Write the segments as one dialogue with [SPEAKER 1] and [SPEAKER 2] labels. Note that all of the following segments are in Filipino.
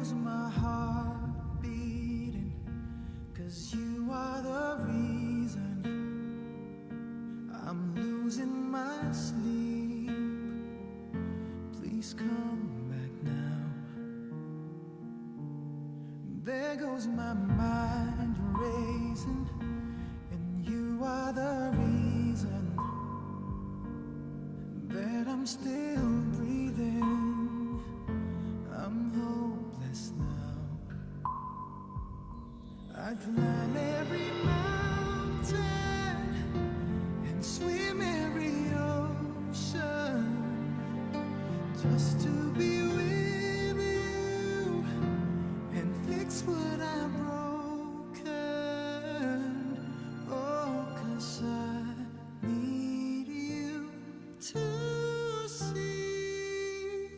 [SPEAKER 1] goes my heart beating, 'cause you are the reason I'm losing my sleep. Please come back now. There goes my mind racing, and you are the reason that I'm still breathing. I'm hopeless now. I climb every mountain and swim every ocean just to be with you and fix what I've broken. Oh, 'cause I need you to see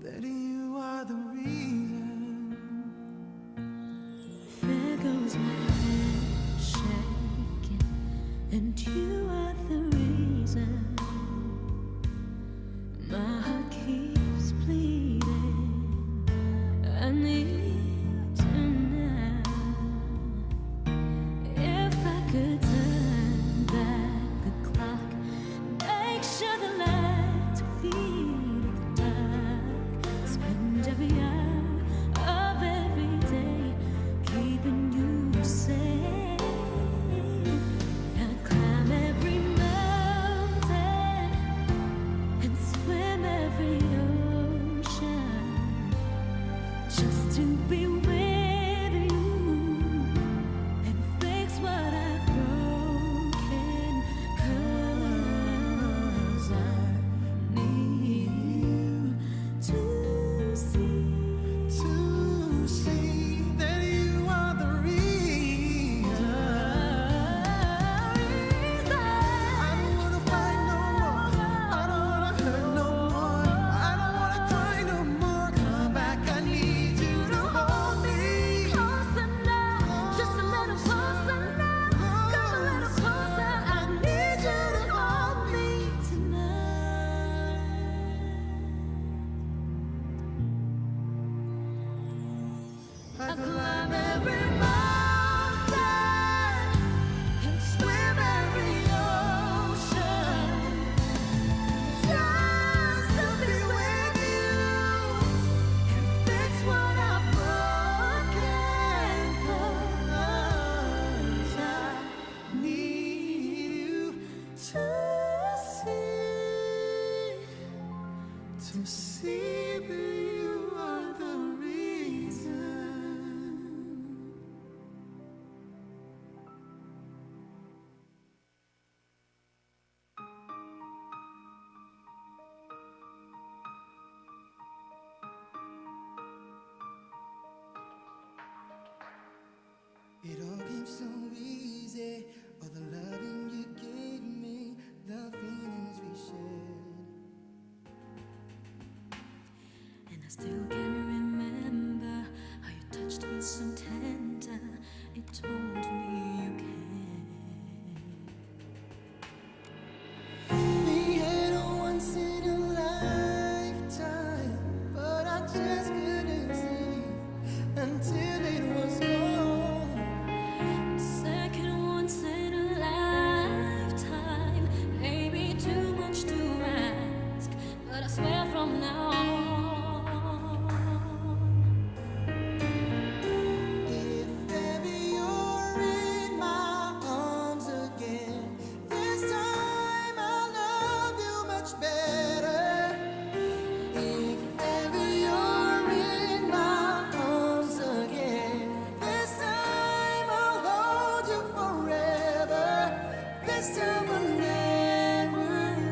[SPEAKER 1] that you are the reason.
[SPEAKER 2] There goes my head shaking, and you are the reason. My heart keeps bleeding. I need you now. If I could turn back the clock, make sure the lights feed the dark, spend every hour of every day keeping you safe. I'd climb every mountain and swim every ocean just to be with you and fix what I've broken. 'Cause I need you to see
[SPEAKER 1] that you are the reason. I don't wanna fight no more. I don't wanna hurt no more. I don't wanna cry no more. Come back, I need you to hold me.
[SPEAKER 2] Closer now, just a little closer now. Come a little closer, I need you to hold me tonight.
[SPEAKER 1] I climb every mountain and swim every ocean just to be with you and fix what I've broken. 'Cause I need you to see that you are the reason. It all came so easy, all the loving you gave me, the feelings we shared.
[SPEAKER 2] And I still can remember how you touched me so tender. It told me you cared.
[SPEAKER 1] We had a once in a lifetime, but I just couldn't see until it was gone.
[SPEAKER 2] Second once in a lifetime, maybe too much to ask, but I swear from now on.
[SPEAKER 1] If ever you're in my arms again, this time I'll love you much better. If ever you're in my arms again, this time I'll hold you forever. This time will never end.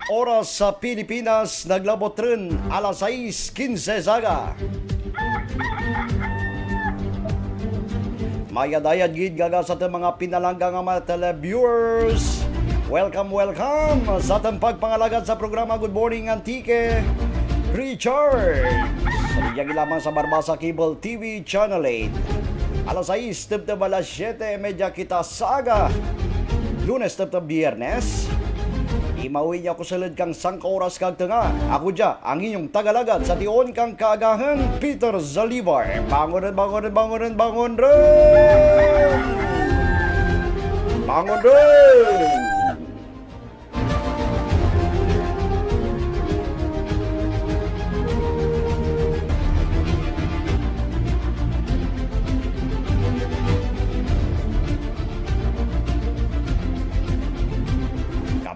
[SPEAKER 3] Oras sa Pilipinas, naglabot rin alas 6:15 saga. Mayadayad gid gaga sa ating mga pinalangga nga mga televiewers. Welcome sa ating pagpangalagad sa programa Good Morning Antique. Richard, saligyan lamang sa Barbasa Cable TV Channel 8. Alas 6, tebteb alas 7:30 kita saga. Lunes tebteb Biyernes. Imawin niya ko salad kang sangka oras kag tanga. Ako dya, ang inyong tagalagad sa tion kang kaagahan, Peter Zalibar. Bangon rin! Bangon rin!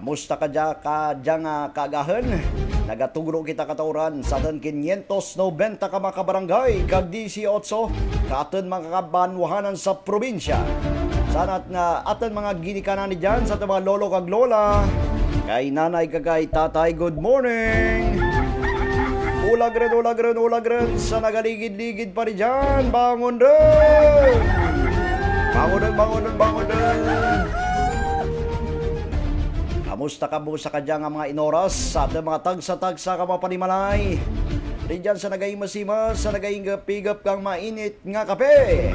[SPEAKER 3] Kamusta ka dyan kaagahan? Nagatugro kita katauran sa atin 590 ka mga kabarangay kag 18 ka atin mga kabanwahanan sa probinsya. Sanat na atin mga ginikanan ni dyan sa atin mga lolo kag lola. Kay nanay kagay tatay, good morning! Ulag rin sa nagaligid-ligid pa rin dyan. Bangon rin! Kamusta ka dyan nga mga inoras sa ating mga tagsa-tagsa ka mga panimalay? Diyan sa nagaimas-imas, sa nagaingap-igap kang mainit nga kape.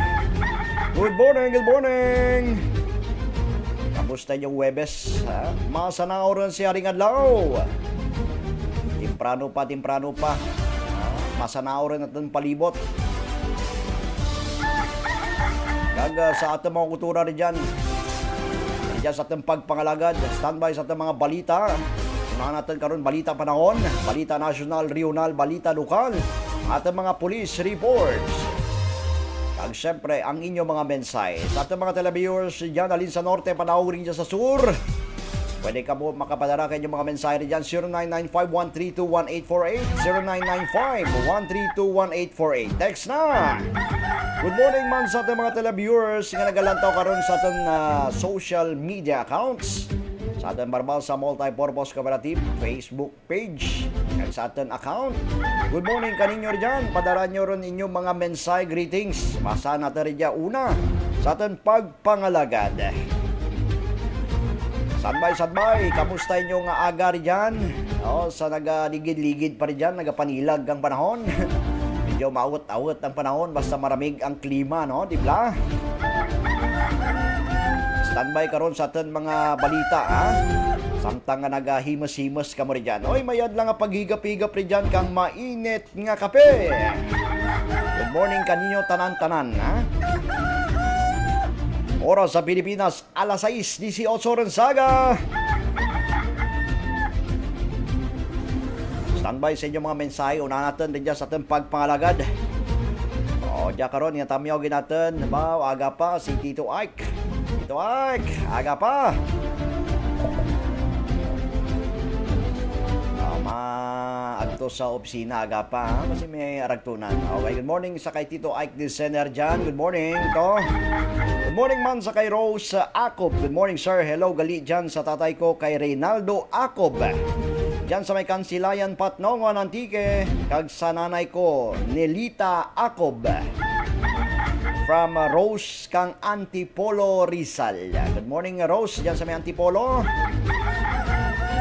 [SPEAKER 3] Good morning! Kamusta yung Webes? Masanaw rin si Haring Adlaw. Timprano pa. Masanaw rin natin palibot. Kaga sa ating mga kultura rin dyan. Diyan sa ating pagpangalagad, standby sa ating mga balita. Unahan natin karon balita panahon, balita national, regional, balita lokal, ating mga police reports. Kag syempre, ang inyong mga mensahe. Sa ating mga televiewers dyan, alin sa norte, panahon rin dyan sa sur. Pwede ka mo makapadara kayo mga mensahe dyan, 0995-132-1848, 0995-132-1848. Text na! Good morning man sa ating mga televiewers nga nagalantaw karon sa ating social media accounts. Sa ating Barbasa Multipurpose Cooperative Facebook page at sa ating account. Good morning kaninyo dyan. Padara nyo rin inyong mga mensahe, greetings. Basa natin rin dyan una sa ating pagpangalagad. Sadbay, kamusta inyo nga aga rin dyan? Sa nagaligid-ligid pa rin dyan, nagapanilag ang panahon. Medyo maawat-awat ang panahon, basta maramig ang klima, no? Di ba? Standby karon sa atin mga balita, ha? Samtang nga nagahimas-himas ka mo rin dyan. Oy, mayad lang nga paghigap-higap rin dyan kang mainit nga kape. Good morning kaninyo tanan-tanan, ha? Oras sa Pilipinas, alas 6:18 rin saga. Standby sa inyong mga mensahe. Una natin din dyan sa ating pagpangalagad. Diyan karon nga tamiyawin natin. Aga pa si Tito Ike. Tito Ike, aga pa. Agto sa opisina aga pa. Kasi may aragtunan. Okay, good morning sa kay Tito Ike Desener dyan. Good morning to. Good morning man sa kay Rose Acob. Good morning sir. Hello gali dyan sa tatay ko kay Reynaldo Acob. Diyan sa may Kansilayan Patnongon Antique. Kag sa nanay ko Nelita Acob. From Rose kang Antipolo Rizal. Good morning Rose diyan sa may Antipolo.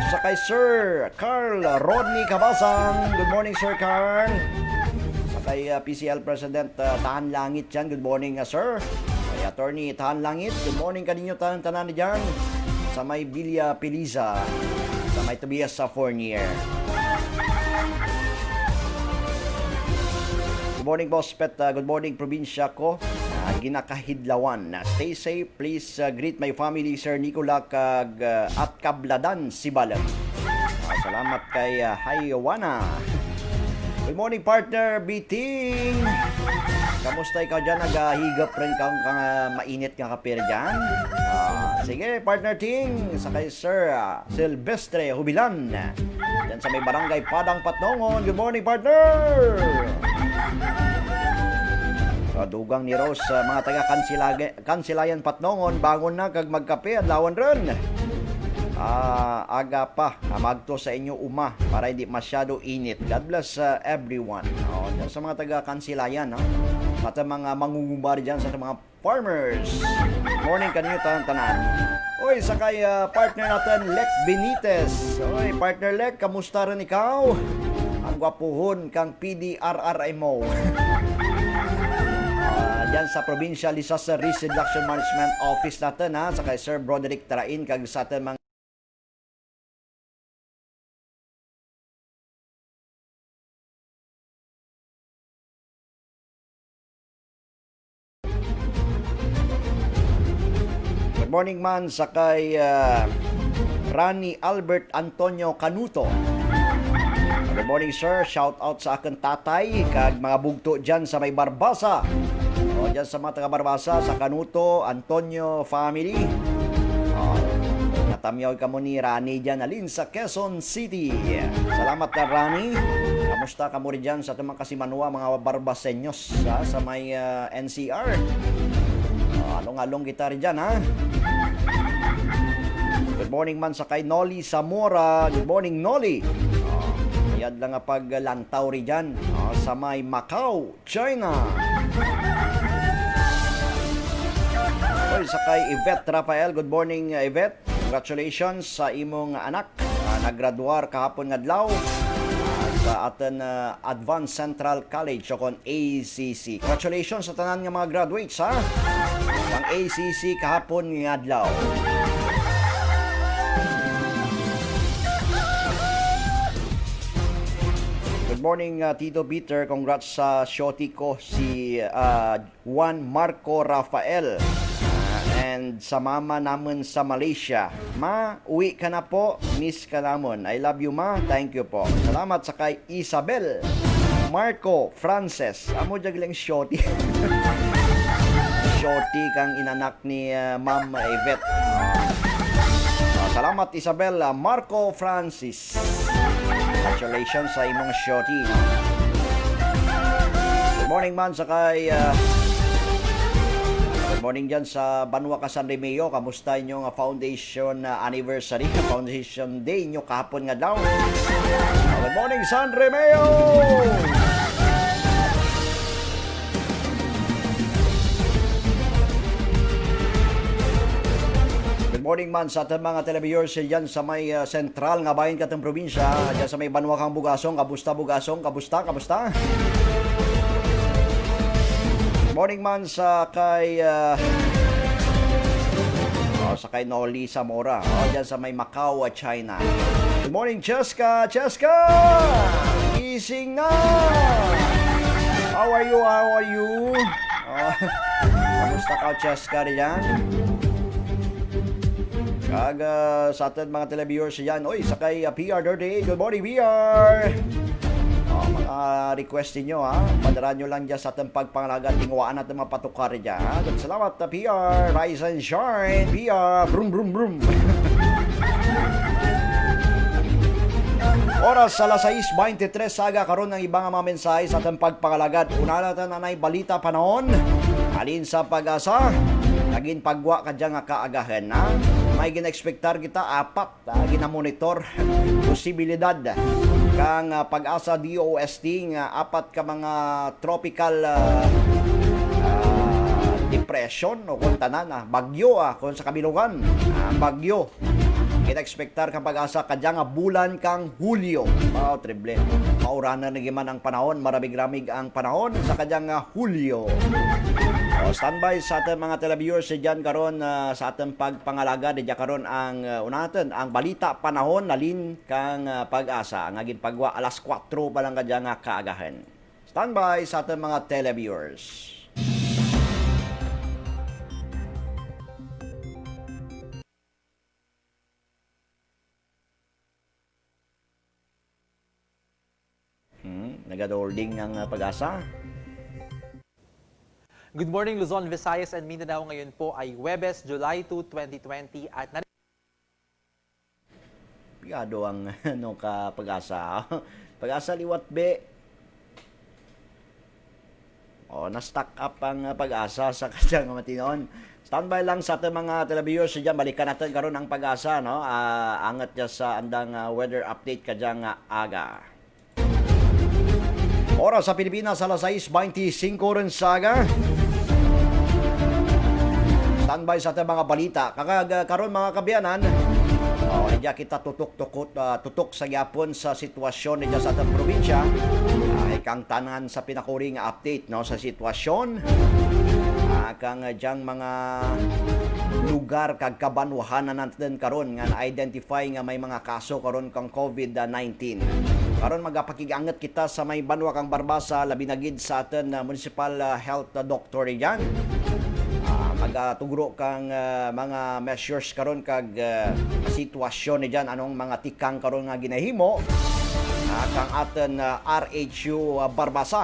[SPEAKER 3] Sa kay Sir Carl Rodney Cabasang. Good morning Sir Carl. Sa kay PCL President Tahan Langit dyan. Good morning sir. Kay Attorney Tahan Langit. Good morning kaninyo tanan dyan. Sa may Villa Piliza. Sa may Tobias sa Fournier. Good morning Boss Pet. Good morning probinsya ko. Ginakahidlawan. Stay safe. Please greet my family Sir Nicola kag at Kabladan Sibalag. Salamat kay Haywana. Good morning partner Biting. Kamusta ikaw dyan? Naghahigap rin kang mainit nga kapir dyan? Sige partner Ting. Sa kay Sir Silvestre Hubilan. Dyan sa may barangay Padang Patnongon. Good morning partner. Dugang ni Rose, mga taga Kansilayan Patnongon, bangon na kag magkape at lawan ron. aga pa magto sa inyo uma para hindi masyado init. God bless everyone. Dyan sa mga taga-Kansilayan, sa ating mga mangungumbar dyan, sa ating mga farmers. Morning kanyo tanan. Oy, sakay partner natin, Lek Benitez. Oy, partner Lek, kamusta rin ikaw? Ang gwapuhon kang PDRRI mo. Dyan sa Provincial Disaster Risk Reduction Management Office natin, sa kay Sir Broderick Tarain, kag sa atin mga good morning man sa kay Rani Albert Antonio Canuto. Good morning sir, shout out sa akin tatay kag mga bugto dyan sa may Barbasa. Dyan sa mga taga Barbasa, sa Canuto, Antonio family. Natamyaw ka mo ni Rani dyan alin sa Quezon City. Salamat na Rani. Kamusta ka mo rin dyan sa itong mga kasimanwa, mga Barbasenyos sa may NCR. Along-along kita rin dyan Good morning man sa kay Noli Zamora. Good morning Noli. Yan lang nga paglantaw rin dyan sa may Macau, China. Oy, sa kay Yvette Rafael. Good morning Yvette. Congratulations sa imong anak. Naggraduar kahapon ngadlaw sa atin Advanced Central College o kon ACC. Congratulations sa tanan nga mga graduates ang ACC kahapon ngadlaw. Good morning Tito Peter. Congrats sa shorty ko si Juan Marco Rafael. And sa mama naman sa Malaysia. Ma, uwi ka na po. Miss ka namon. I love you ma. Thank you po. Salamat sa kay Isabel Marco Frances. Amo jagling shorty. Shorty kang inanak ni Ma'am Yvette. Salamat Isabel Marco Francis. Congratulations sa imong shorty. Good morning man sa kay good morning dyan sa Banwa San Remeo. Kamusta inyong foundation anniversary, foundation day nyo kahapon nga daw. Good morning San Remeo! Good morning man sa ating mga televiewers dyan sa may sentral nga bayan katong probinsya. Dyan sa may Banwa kang Bugasong. Kabusta Bugasong? Kabusta? Morning man sa kay Noli Zamora. Diyan sa may Macau, China. Good morning Cheska. Gising na. How are you? Kamusta ka Cheska diyan? Kag sa atin mga televiewers diyan. Oy, sa kay PR Dirty. Good morning PR. Mga request niyo padala nyo lang dyan sa ating pagpangalaga, tingwaan natin mga patukar dyan Salamat PR, rise and shine PR, brum brum brum. Oras sa 6:23 saga karon ng ibang mga mensahe sa ating pagpangalagad. Una natin anay balita panahon alin sa Pag-asa naging pagwa ka dyan nga kaagahan may gina-expectar kita apat ginamonitor posibilidad kang Pag-asa DOST nga apat ka mga tropical depression o kung tanan bagyo kung sa kabilugan bagyo kita-expectar kang Pag-asa kadya nga bulan kang Hulyo. Triple mauranan na giman ang panahon, marabig-ramig ang panahon sa kadya nga Hulyo. Standby sa ating mga televiewers dyan karon sa ating pagpangalaga dyan karon ang unatin ang balita panahon nalin kang Pag-asa ang agin pagwa alas 4 pa lang kadya nga kaagahan. Standby sa ating mga televiewers. Nag-holding ng Pag-asa.
[SPEAKER 4] Good morning Luzon, Visayas and Mindanao. Ngayon po ay Huwebes, July 2, 2020 at
[SPEAKER 3] Pigado ang Pag-asa. Pag-asa liwat be. Na-stack up ang Pag-asa sa kanyang matinon Standby lang sa ating mga televiewers diyan, balikan natin karon ang pag-asa, no? Angat dyan sa andang weather update kadyang aga. Oras sa Pilipinas, alas 6:25 rin sa aga. Standby sa ating mga balita. Karon mga kabiyanan, diya kita tutok sa yapon sa sitwasyon diya sa ating probinsya. Ikang tanan sa pinakuri nga update, no, sa sitwasyon. Kang diyang mga lugar kag kabanwahanan natin karon nga na-identify nga may mga kaso karon kang COVID-19. Karon magapakigangat kita sa may banwa kang Barbasa, labi na gid sa atin municipal health doctor diyan. Magatugro kang mga measures karon kag sitwasyon ni diyan, anong mga tikang karon nga ginahimo kang atin RHU Barbasa.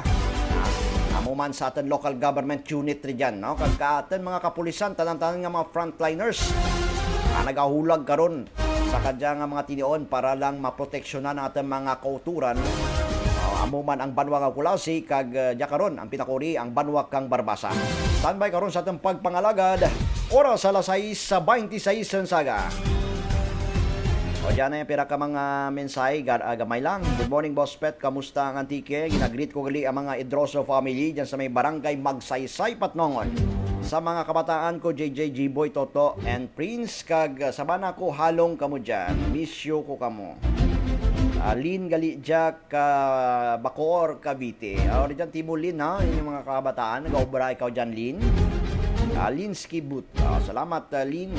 [SPEAKER 3] Amuman sa atin local government unit rin dyan, no? Kag atin mga kapulisan, tanang-tanang nga mga frontliners nagahulag karon sa kadya nga mga tinion para lang maproteksyonan ang ating mga kauturan. Amuman ang banwa nga Kulasi, kag diya karon ang pinakuri ang banwa kang Barbasa. Standby karon sa ating pagpangalagad. Oras alas 6:26 saga. O dyan na yung pira ka mga mensahe, gamay lang. Good morning, Boss Pet. Kamusta ang antike? Ginagreet ko gali ang mga Idroso family dyan sa may barangay Magsaysay, Patnongon. Sa mga kabataan ko, JJ, G-Boy, Toto, and Prince. Kag sabana ko, halong kamo dyan. Miss you ko kamo. Lin gali dyan ka Bacoor, Cavite. O dyan, Timo Lin, ha? Yun yung mga kabataan. Nag-obra ikaw dyan, Lin. Linsky Boot. Salamat, Lin.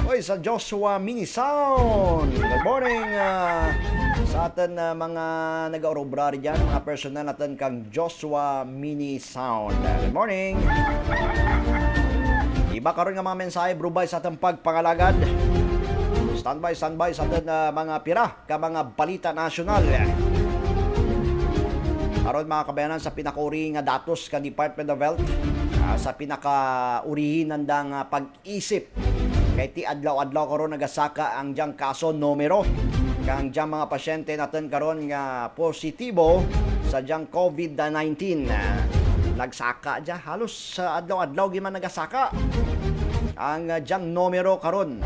[SPEAKER 3] Oy, sa Joshua Mini Sound. Good morning sa atin mga nag-aurobra dyan, mga personal natin kang Joshua Mini Sound. Good morning. Iba karon nga mga mensahe, brubay sa ating pagpangalagad. Standby sa atin mga pira ka mga balita nasyonal. Karon mga kabayanan sa pinakauri nga datos ka Department of Health, sa pinakaurihin nandang pag-isip kay ti adlaw-adlaw karon nagasaka ang diyang kaso numero kang diyang mga pasyente natin karon nga positibo sa diyang COVID-19. Nagsaka dya halos sa adlaw-adlaw giman nagasaka ang diyang numero karon.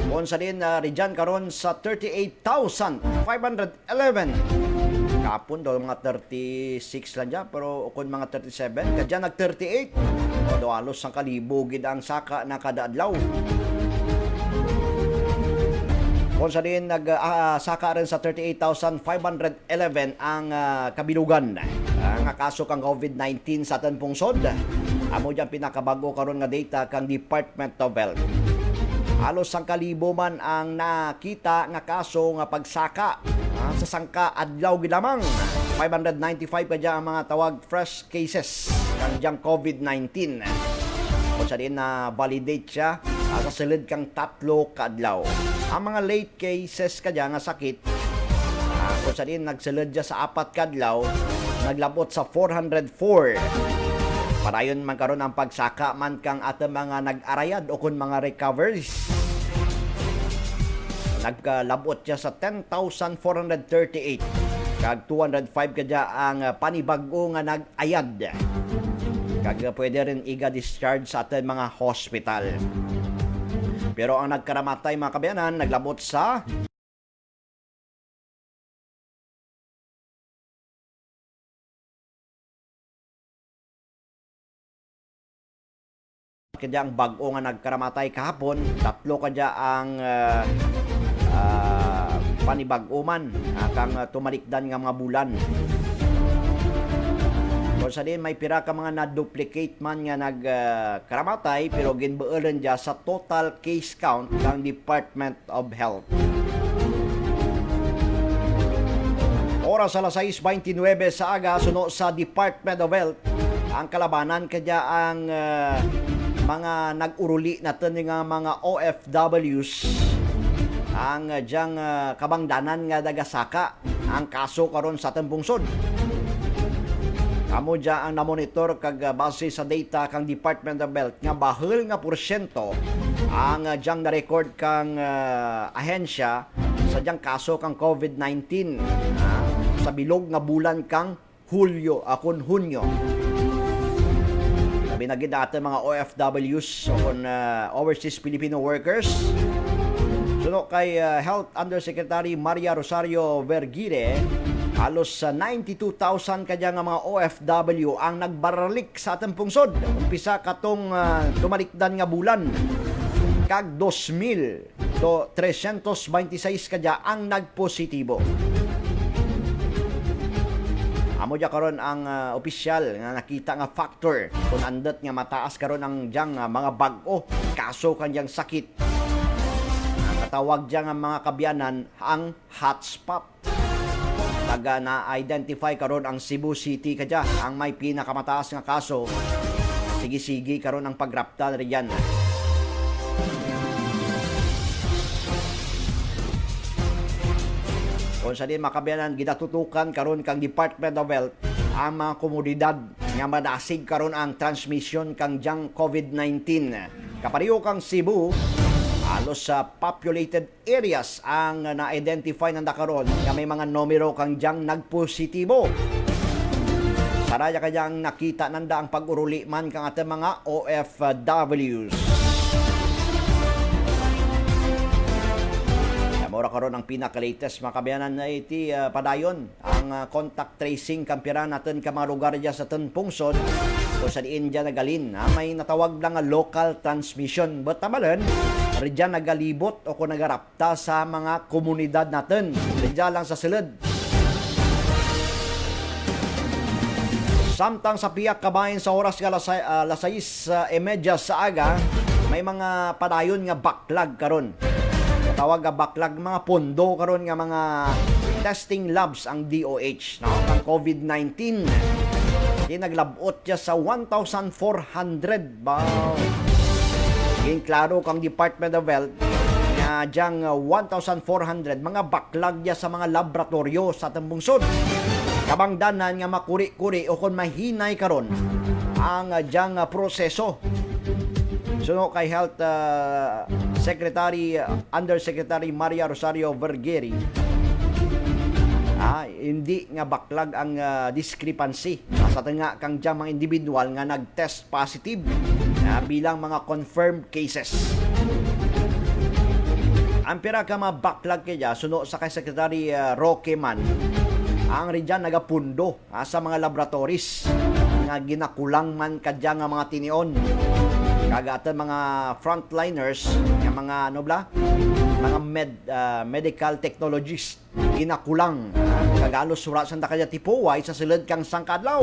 [SPEAKER 3] Unsa din rijan karon sa 38,511. Kapon daw mga 36 lang dyan, pero ukon mga 37. Kadyan nag-38. O daw halos ang kalibo gid ang saka na kada adlaw. Kung sa din saka rin sa 38,511 ang kabilugan. Ang kaso kang COVID-19 sa atin pungsod. Amo dyan pinakabago karon nga data kang Department of Health. Halos ang kalibo man ang nakita nga kaso nga pagsaka sa sangka adlaw gilamang. 595 pa dyan ang mga tawag fresh cases ng diyang COVID-19. Kung sa din na validate siya sa silid kang 3 kaadlaw. Ang mga late cases ka dyan nga sakit, kung sa din nagsilid siya sa 4 kaadlaw, naglabot sa 404. Padayon man karon ang pagsaka man kang ating mga nag-arayad o kung mga recoveries. Nagkalabot siya sa 10,438. Kag 205 kadya ang panibago nga nag-ayad. Kag pwede rin iga-discharge sa ating mga hospital. Pero ang nagkaramatay mga kabayanan, naglabot sa kadya ang bag-o nga nagkaramatay kahapon, 3 kadya ang panibag-o man kang tumalikdan nga mga bulan. Kung sa din may pira ka mga na-duplicate man nga nagkaramatay pero ginbuulan dya sa total case count ng Department of Health. Oras alas 6:29 sa aga, suno sa Department of Health ang kalabanan kadya ang mga nag-uruli natin nga mga OFWs ang diyang kabangdanan nga dagasaka ang kaso karon sa ating pungsod. Kamo dya ang namonitor kag base sa data kang Department of Health nga bahel nga porsyento ang diyang na-record kang ahensya sa diyang kaso kang COVID-19 sa bilog nga bulan kang Hunyo. binagid na ating mga OFWs o kung overseas Filipino workers. Suno kay Health Undersecretary Maria Rosario Vergire, halos 92,000 kadya nga mga OFW ang nagbaralik sa atong pungsod. Umpisa katong tumalikdan nga bulan. Kag 2,000 to 326 kadya ang nagpositibo. Amo dya karon ang opisyal nga nakita nga factor kung andot nga mataas karon ang diyang mga bag-o kaso kanyang sakit. Ang katawag diyang mga kabyanan ang hotspot. Taga na-identify karon ang Cebu City kadya ang may pinakamataas nga kaso. Sige-sige karon ang pagrapta riyan. Kung sa din makabiyanan, gidatutukan karon kang Department of Health ang mga komunidad nga madasig karon ang transmission kang diyang COVID-19. Kapariyo kang Cebu, halos sa populated areas ang na-identify nanda karon nga may mga numero kang diyang nagpositibo. Saraya kanyang nakita nanda ang pag-uruli man kang ating mga OFWs. Mora karon ang pinaka-latest mga kabayanan na iti padayon ang contact tracing kampiran natin ka mga lugar dyan sa aton pungsod o sa diin dyan nagalin. May natawag lang local transmission. But tamalan, ridyan nagalibot o kung nagarapta sa mga komunidad natin. Ridyan lang sa silid. Samtang sa piyak kabayan sa oras nga lasayis emedya sa aga, may mga padayon nga backlog karon. Tawag nga backlog mga pondo karon nga mga testing labs ang DOH no ang COVID-19. Di naglabot siya sa 1,400 ba. Ging klaro kang Department of Health nga diyang 1,400 mga backlog niya sa mga laboratorio sa atong bungsod. Kabangdanan nga makuri-kuri o kung mahinay karon ang diyang proseso. So kay Health Secretary Undersecretary Maria Rosario Vergere, hindi nga backlog ang discrepancy sa nga kang diyang mga individual nga nag-test positive bilang mga confirmed cases. Ang pira ka mga backlog kaya suno sa kay Secretary Roque Man ang ridyan nagapundo sa mga laboratories nga ginakulang man kadya nga mga tinion. Kagatan mga frontliners, yung mga mga medical technologists ginakulang. Kagalos surat sanda kaya tipuway sa silid kang sangkadlaw.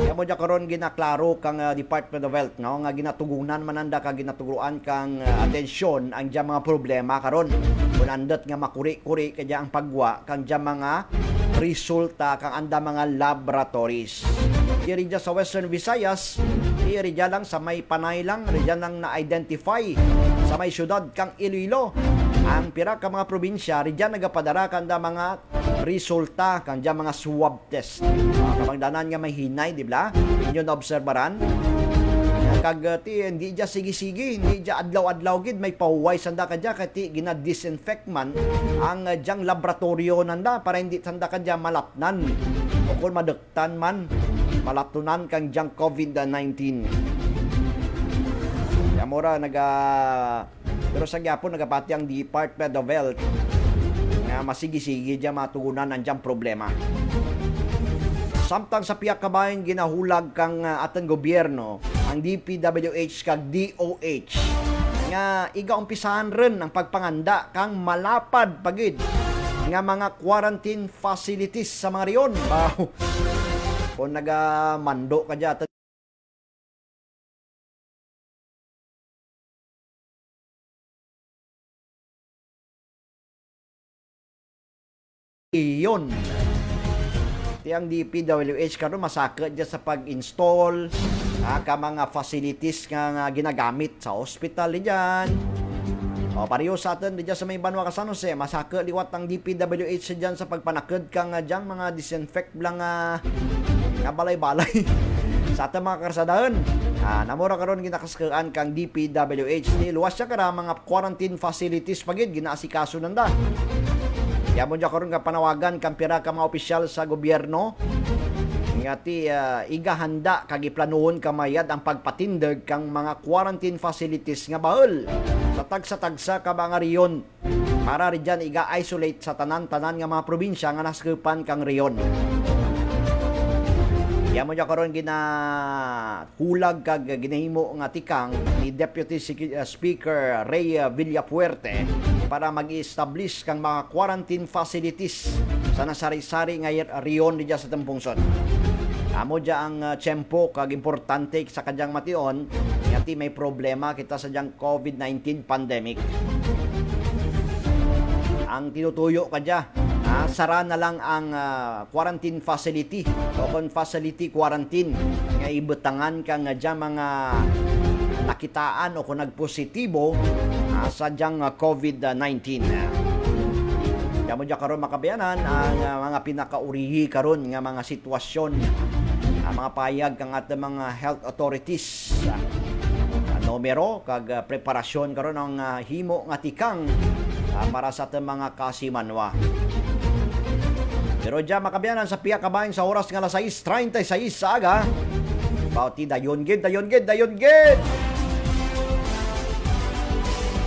[SPEAKER 3] Kaya mo dyan karon ginaklaro kang Department of Health no nga ginatugunan mananda ka ginatuguan kang atensyon ang dyan mga problema karon. Kung andot nga makuri-kuri kaya ang pagwa kang dyan mga resulta kang anda mga laboratories. Iri dyan sa Western Visayas, iri dyan lang sa may Panay lang, iri dyan lang na-identify sa may syudad kang Iloilo. Ang pira ka mga probinsya, iri dyan nagapadara kanda mga resulta kang dyan mga swab test. Kamangdanan nga may hinay, di ba? Inyo na-obserbaran. Kagati, hindi dyan sige-sige, hindi dyan adlaw-adlaw gid, may pahuway sanda ka dyan, kati gina-disinfect man ang dyan laboratorio nanda para hindi sanda ka dyan malatnan. O kung maduktan man, malatunan kang diyang COVID-19. Yamora pero sa gyapon nagapati ang Department of Health nga masigi-sige diya matugunan ang diyang problema. Samtang sa piyak kabayan ginahulag kang atong gobyerno ang DPWH kag DOH nga iga-umpisahan rin ang pagpanganda kang malapad pagid nga mga quarantine facilities sa mga riyon. Wow. Kung nagamando ka dyan, iyon. Tiyang DPWH karon masakit dyan sa pag-install ka mga facilities nga ginagamit sa hospital dyan. O, pariyo sa atin dyan sa may Banwa ka San Jose, masakit liwat ang DPWH dyan sa pagpanakad kang dyan mga disinfect lang nga balay-balay sa ating mga karsadahan. Namura karon ginakaskaan kang DPWH. Niluwas siya kara mga quarantine facilities pagid ginaasikaso nanda. Kaya mo dyan karon nga panawagan kang pira ka mga opisyal sa gobyerno nga ti igahanda kag iplanuhon kamayad ang pagpatindag kang mga quarantine facilities nga bahol sa tagsa-tagsa ka mga riyon para ri dyan iga-isolate sa tanan-tanan nga mga probinsya nga naskupan kang riyon. Kaya mo dyan karon hulag kag ginahimo nga tikang ni Deputy Speaker Ray Villapuerte para mag-establish kang mga quarantine facilities sa nasari-sari nga riyon di sa Tempungsod. Amo dyan ang tiyempo kag importante sa kadyang mation ngati may problema kita sa dyang COVID-19 pandemic. Ang tinutuyo kadya sara na lang ang quarantine facility o kon facility quarantine nga ibutangan kang dyan mga nakitaan o kung nagpositibo sa dyang COVID-19. Kaya mo dyan karon makabayanan ang mga pinakaurihi karon nga mga sitwasyon, mga payag kang at mga health authorities, numero kag preparasyon karon ang himo nga tikang para sa ating mga kasimanwa. Pero dyan makabayanan sa piya kabayan sa oras nga 6:36 sa aga. Bauti dayon gid.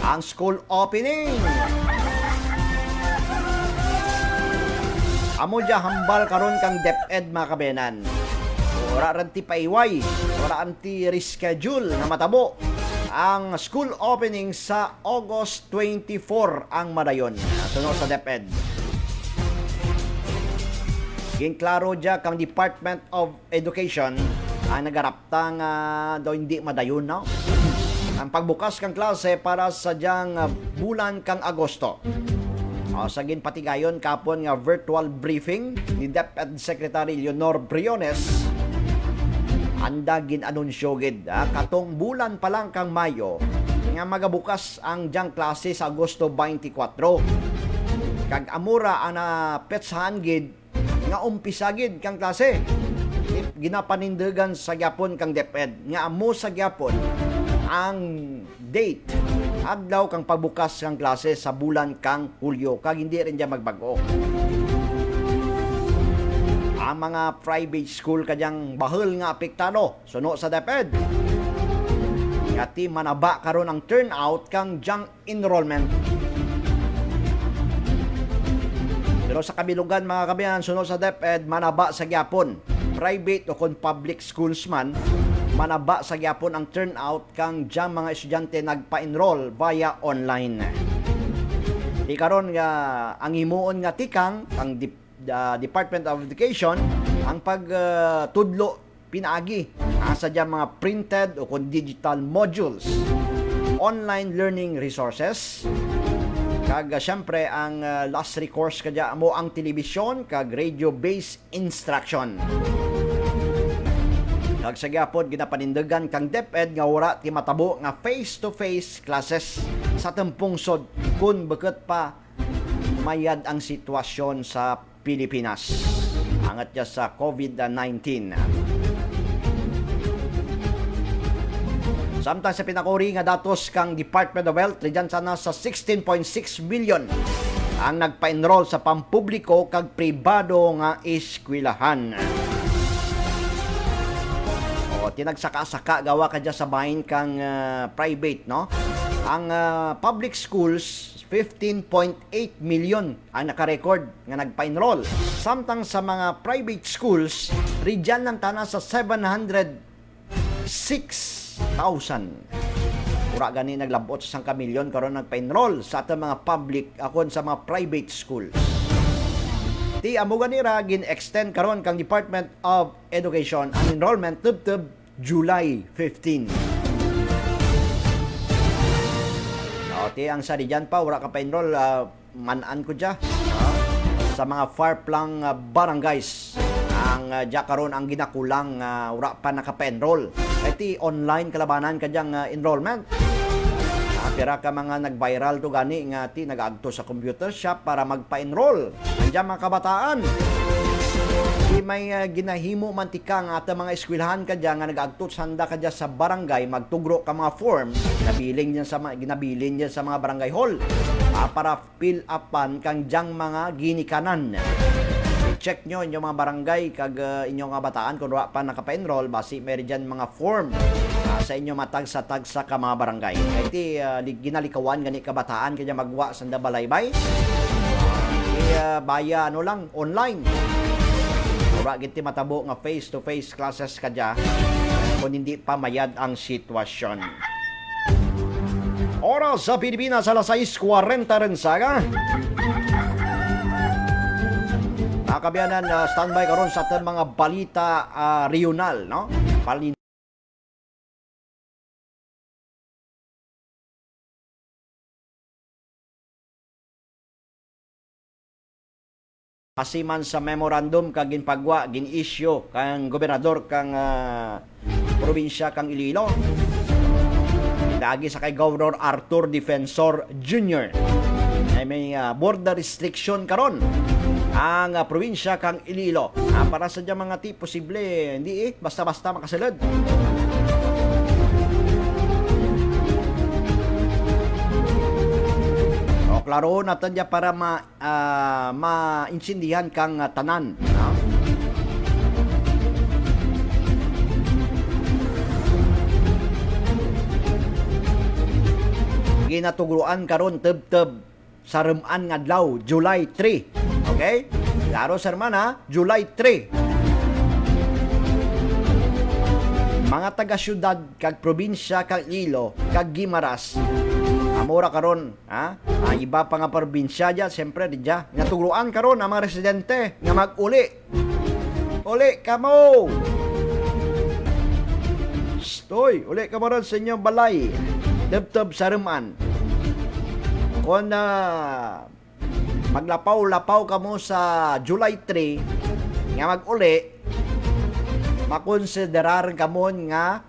[SPEAKER 3] Ang school opening. Amo dya hambal karon kang DepEd mga kabayanan. Wala ranti paiway, wala anti reschedule na matabo. Ang school opening sa August 24 ang madayon. Tunod sa DepEd. Ginklaro dya kang Department of Education ang nagarapta nga daw hindi madayon na. Ang pagbukas kang klase para sa dyang bulan kang Agosto. Sa ginpatigayon kapon nga virtual briefing ni DepEd Secretary Leonor Briones, anda ginanunsyo gid katong bulan pa lang kang Mayo nga magabukas ang dyang klase sa Agosto 24. Kag amura ang petsahan gid nga umpisa gid kang klase. Ginapanindigan sa gyapon kang DepEd nga amo sa gyapon ang date adlaw kang pagbukas kang klase sa bulan kang Hulyo kag hindi rin diya magbago. Ang mga private school kadyang bahol nga apektado suno sa DepEd. Ngati manaba karon ang turnout kang dyang enrollment. Pero sa kabilugan mga kabayan, sunod sa DepEd, manaba sa gyapon. Private o kung public schools man, manaba sa gyapon ang turnout kang dyan mga estudyante nagpa-enroll via online. Di karon nga ang himuon nga tikang ang Department of Education ang pagtudlo pinaagi sa dyan mga printed o kung digital modules, online learning resources, kag syempre ang last recourse kadya mo ang telebisyon kag radio-based instruction. Kag sa gyapon ginapanindigan kang DepEd nga wala ti matabo nga face-to-face classes sa Tempungsod kun beket pa mayad ang sitwasyon sa Pilipinas. Angat niya sa COVID-19. Samtang sa pinakuri nga datos kang Department of Health, riyan sana sa 16.6 million ang nagpa-enroll sa pampubliko kag pribado nga eskwelahan. Tinagsaka-saka gawa ka dyan sa bahin kang private, no? Ang public schools, 15.8 million ang nakarecord nga nagpa-enroll. Samtang sa mga private schools, riyan lang tana sa 706,000. Ura gani naglabot sa 1 milyon karon nagpa-enroll sa atong mga public akon sa mga private schools. Ti amo ganira gin-extend karon kang Department of Education ang enrollment tub July 15. Ti ang sa diyan pa ura ka pa-enroll manan ko dya sa mga far-flung barangays. Ang dya karon ang ginakulang ura pa nakapa-enroll. Iti online kalabanan kadyang enrollment. Pira ka mga nag-viral to gani nga ti nag-agto sa computer shop para magpa-enroll. Andiyan mga kabataan. Di may ginahimo mantika nga ata mga eskwelahan kadya nga nag-agto sanda kadya sa barangay magtugro ka mga form ginabilin niya sa mga barangay hall para fill upan kang dyang mga ginikanan. check nyo inyong mga barangay kag inyong nga bataan kung wala pa nakapa-enroll basi meron dyan mga form sa inyong matagsa-tagsa ka mga barangay. Kaya iti ginalikawan gani kabataan kanya magwa sa balaybay. Baya lang online. Wala giti matabo nga face-to-face classes kadya kung hindi pa mayad ang sitwasyon. Oras sa Pilipinas, alas 6:40 rin saga. Nakabiyanan, standby karon sa ating mga balita regional, no? Asiman sa memorandum kag ginpagwa gin-issue kang gobernador kang probinsya kang Iloilo. Lagi sa kay Governor Arthur Defensor Jr. ay may border restriction karon ang probinsya kang Iloilo. Para sa dyan mga posible hindi basta-basta makasulod. O klaro natin dyan para maintindihan kang tanan. No? Ginatugruan karon teb-teb sa reman nga adlaw July 3. Okay? Klaro sa hermana, July 3. Mga taga-syudad kag probinsya kag Iloilo kag Guimaras. Amora karon, iba pa nga probinsya diya, siyempre diya. Natugruan karon ang mga residente nga mag-uli. Uli kamo. Stoy, uli ka mo ron sa inyong balay. Teb-teb sa reman. Kung maglapaw-lapaw ka mo sa July 3 nga mag-uli, makonsiderar ka mo nga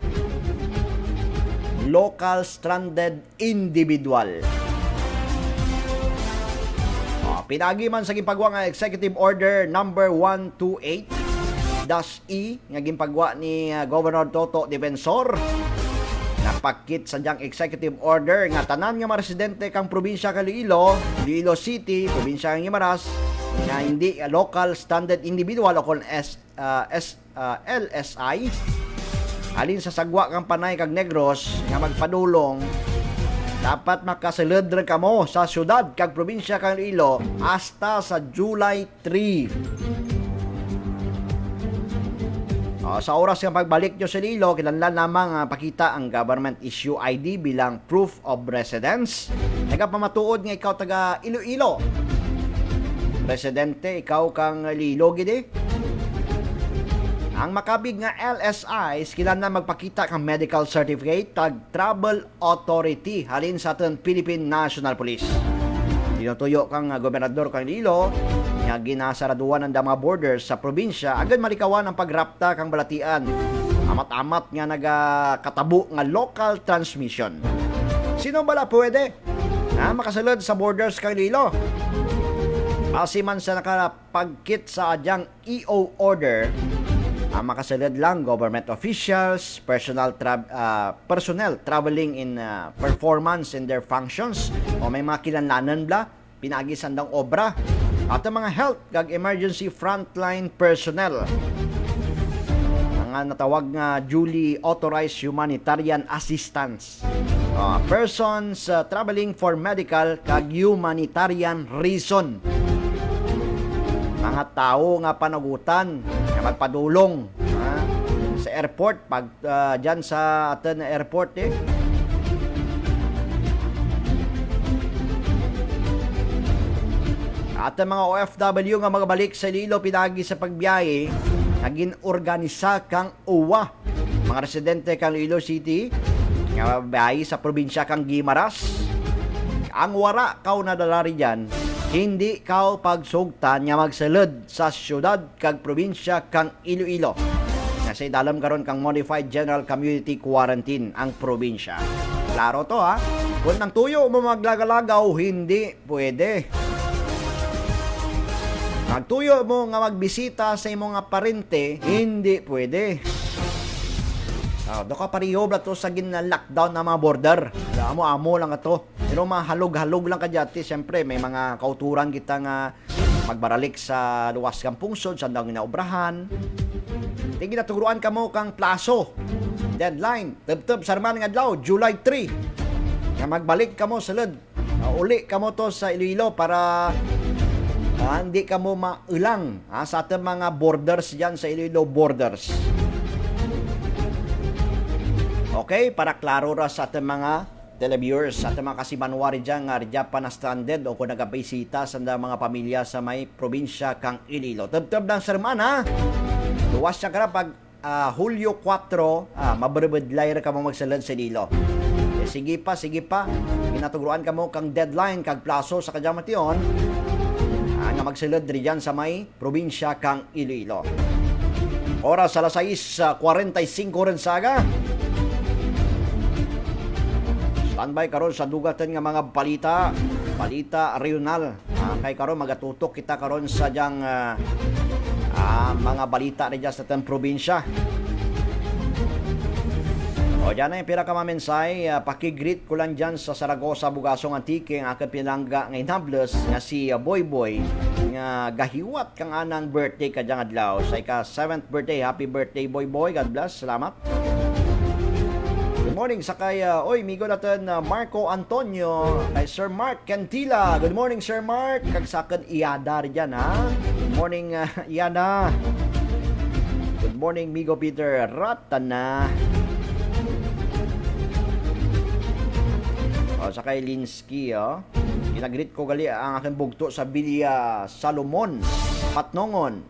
[SPEAKER 3] local stranded individual. Pinagi man sa gipagwa nga Executive Order number 128-E nga gipagwa ni Governor Toto Defensor. Napakit sa diyang executive order nga tanan nga mga residente kang probinsya kang Iloilo, Iloilo City, probinsya kang Guimaras, nga hindi local standard individual o kung LSI, alin sa sagwa kang Panay kag Negros nga magpadulong, dapat makasulod rin kamo sa syudad kag probinsya kang Iloilo hasta sa July 3. Sa oras ng pagbalik nyo sa Iloilo, kinahanglan lamang pakita ang government issue ID bilang proof of residence. Nagapamatuod nga ikaw taga Iloilo. Residente, ikaw kang Iloilo gidi. Ang makabig nga LSIs, kinahanglan magpakita kang medical certificate tag travel authority halin sa aton Philippine National Police. Tinutuyo kang gobernador kang Iloilo nga ginasaraduan ang mga borders sa probinsya agad malikawan ang pagrapta kang balatian. Amat-amat nga nagakatabo nga local transmission. Sino bala pwede na makasulod sa borders kang Iloilo? Asiman sa nakapagkit sa adyang EO order, ang makasulod lang government officials, personnel traveling in performance in their functions o may mga kilanlanan bla, pinagisan ng obra at ang mga health kag emergency frontline personnel. Ang natawag nga duly authorized humanitarian assistance. Persons traveling for medical kag humanitarian reason. Mga tao nga panagutan nga magpadulong sa airport pag dyan sa atin airport At ang mga OFW nga magabalik sa Iloilo pinagi sa pagbiyahe naging organisa kang uwa. Mga residente kang Iloilo City nga biyahe sa probinsya kang Guimaras. Ang wara kaw nadalari dyan, hindi kaw pagsugtan nga magsalud sa syudad kag probinsya kang Iloilo. Kasi dalam karon kang Modified General Community Quarantine ang probinsya. Klaro to Kung nang tuyo mo maglagalagaw, hindi pwede. Magtuyo mo nga magbisita sa imong nga parente, hindi pwede. Do ka pariho ba to sa gin-lockdown na mga border. Amo lang ito. Pero mahalog-halog lang ka dyan. Siyempre, may mga kauturan kita nga magbaralik sa luwas kang pungsod sa daw ginaobrahan. Tingin na tuguruan ka mo kang plaso. Deadline, teb-teb sarman nga adlaw, July 3. Nga magbalik ka mo sulod. Uli ka mo to sa Iloilo para hindi ka mo maulang sa ating mga borders dyan sa Iloilo borders. Okay, para klaro ra sa ating mga televiewers, sa ating mga kasimanwari dyan nga ridya pa na stranded o kung nagabisita sa mga pamilya sa may probinsya kang Iloilo. Teb-teb ng serman ha. Luwas siya ka na pag Hulyo 4, maberbedlay ka mo magsalad sa Iloilo. Sige pa. Ginatuguruan ka mo kang deadline, kag plaso sa kadyamation. Nga magsalad rin sa may probinsya kang Iloilo. Oras alas 6:45 rin saga. Standby karon sa dugatan nga mga balita regional. Kay karon magatutok kita karon sa diyang mga balita rin sa tang probinsya. O dyan na yung pira ka mamensay, pakigreet ko lang dyan sa Saragossa, Bugasong Antique, ang aking pinangga ng inables nga si Boy Boy, nga gahiwat kang anang birthday ka dyan adlaw. Sa ika 7th birthday, happy birthday Boy Boy, God bless, salamat. Good morning sa kay, migo natin Marco Antonio, kay Sir Mark Cantila. Good morning Sir Mark, kagsakan Iyada rin dyan ha. Good morning Iyada. Good morning Migo Peter Ratana. Sa kay Linsky, ginagreet ko gali ang aking bugto sa Villa Salomon, Patnongon.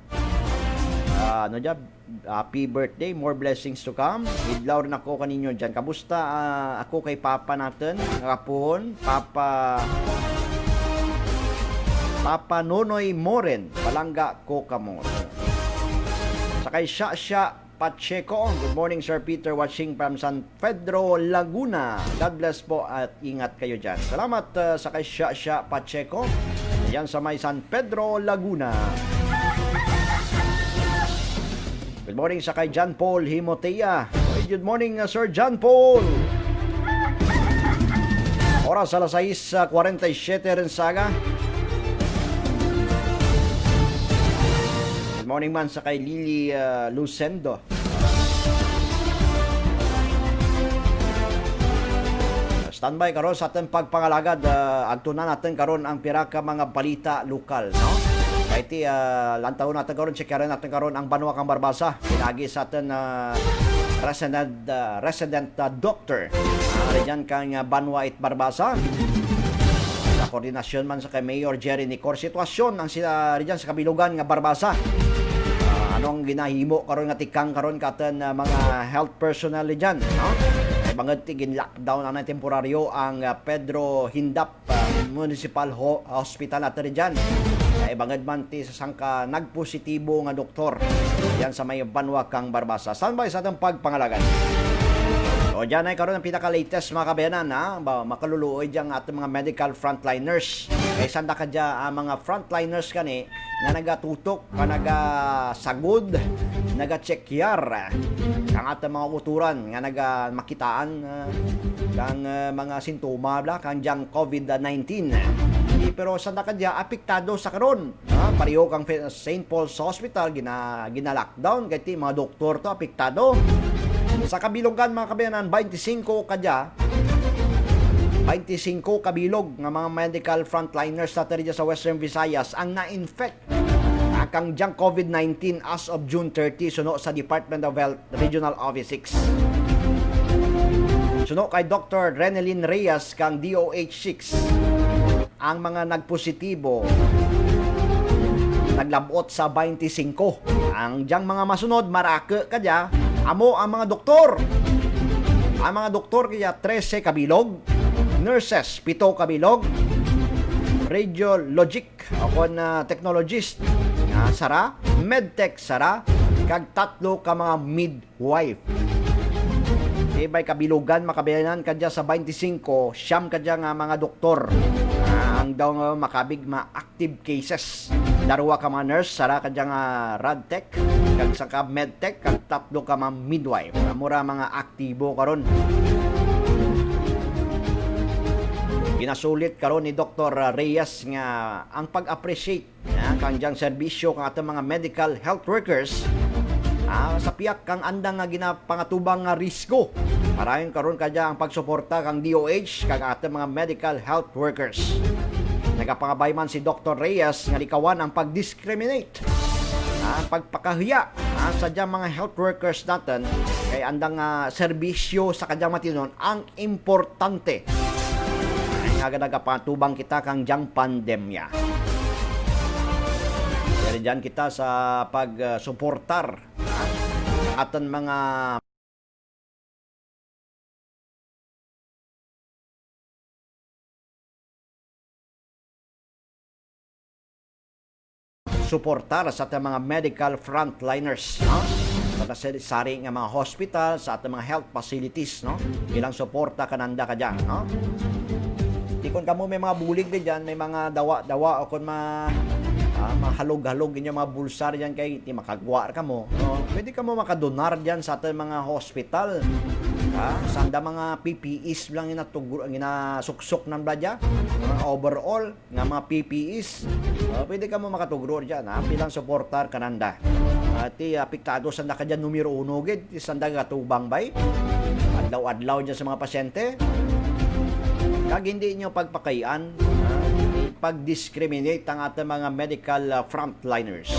[SPEAKER 3] Happy birthday, more blessings to come. Idlaw rin ako kaninyo dyan. Kamusta ako kay Papa natin, kapon, Papa Nonoy Moren, Palangga ko kamor. Sa kay Shasha Pacheco, good morning Sir Peter, watching from San Pedro, Laguna. God bless po at ingat kayo dyan. Salamat sa kay Shasha Pacheco, yan sa may San Pedro, Laguna. Good morning sa kay John Paul Himotea. Good morning Sir John Paul. Oras alas 6:47 rin saga. Good morning man sa kay Lily Lucendo. Standby karon sa ating pagpangalagad. Agtunan natin karon ang pira ka mga balita lokal, no? Kahit lantaw natin karon, checkaran natin karon ang Banwa kang Barbasa. Pinagi sa atin resident doctor. Diyan kang Banwa it Barbasa. Sa koordinasyon man sa kay Mayor Jerry Nicor. Sitwasyon ang sila diyan sa kabilugan nga Barbasa. Anong ginahimo karon nga tikang karon katen mga health personnel diyan, no? Bangad tigin lockdown ang temporaryo ang Pedro Hindap Municipal Hospital natin diyan. Ay bangad man ti sa sangka nagpositibo nga doktor diyan sa may Banwa kang Barbasa. Standby sa atong pagpangalagan. O dyan ay karon ang pinaka-latest mga kabayanan, makaluluoy dyan atong mga medical frontliners. Kaya sanda ka dyan mga frontliners kani nga nagatutok, nagasagod, naga-checkyar ang atong mga uturan nga nagamakitaan kang mga sintoma kang dyan COVID-19. Pero sanda ka dyan apektado sa karon. Pareho kang St. Paul's Hospital gina-lockdown kaya mga doktor to apektado. Sa kabilogan mga kabayanan, 25 kabilog ng mga medical frontliners natin sa Western Visayas ang na-infect kang diyang COVID-19 as of June 30 suno sa Department of Health Regional Office 6. Suno kay Dr. Renelyn Reyes kang DOH 6 ang mga nagpositibo naglabot sa 25. Ang diyang mga masunod marake kadya amo ang mga doktor. Ang mga doktor kaya 13 kabilog, nurses 7 kabilog, radiologic o technologist sara, medtech sara, kag 3 ka mga midwife. Ibay kabilugan makabayanan kadya sa 25, siyam kadya nga mga doktor. Ang daw makabig ma-active cases. Darwa ka mga nurse, sara kadya nga radtech, kag sa ka medtech, kag 3 ka mga midwife. Mura mga aktibo karon. Ginasulit karon ni Dr. Reyes nga ang pag-appreciate kang diyang serbisyo kang atong mga medical health workers sa piyak kang andang nga ginapangatubang nga risko. Parayon karon kadya ang pagsuporta kang DOH kang atong mga medical health workers. Nagapangabay man si Dr. Reyes nga likawan ang pag-discriminate, pagpakahiya sa diyang mga health workers natin kay andang serbisyo sa kadyang matinon ang importante. Ay nga nagapatubang kita kang diyang pandemya. Pero dyan kita sa pagsuportar aton mga suportar sa ating mga medical frontliners, no? Sari nga mga hospital, sa ating mga health facilities, no? Bilang suporta kananda ka dyan, no? Di kon kamo may mga bulig din dyan, may mga dawa-dawa o kung mahalog-halog inyo mga bulsar dyan kay di makagwar ka mo, no? Pwede ka mo makadonar dyan sa ating mga hospital. Sanda mga PPEs lang ginasuksok ng bladya, mga overall nga mga PPEs. Pwede ka mo makatugro dyan, bilang supportar kananda. At apektado sanda ka dyan numero 1 gid, sanda katubang bay. Adlaw-adlaw dyan sa mga pasyente. Kag hindi nyo pagpakayan, pag-discriminate ang ating mga medical frontliners.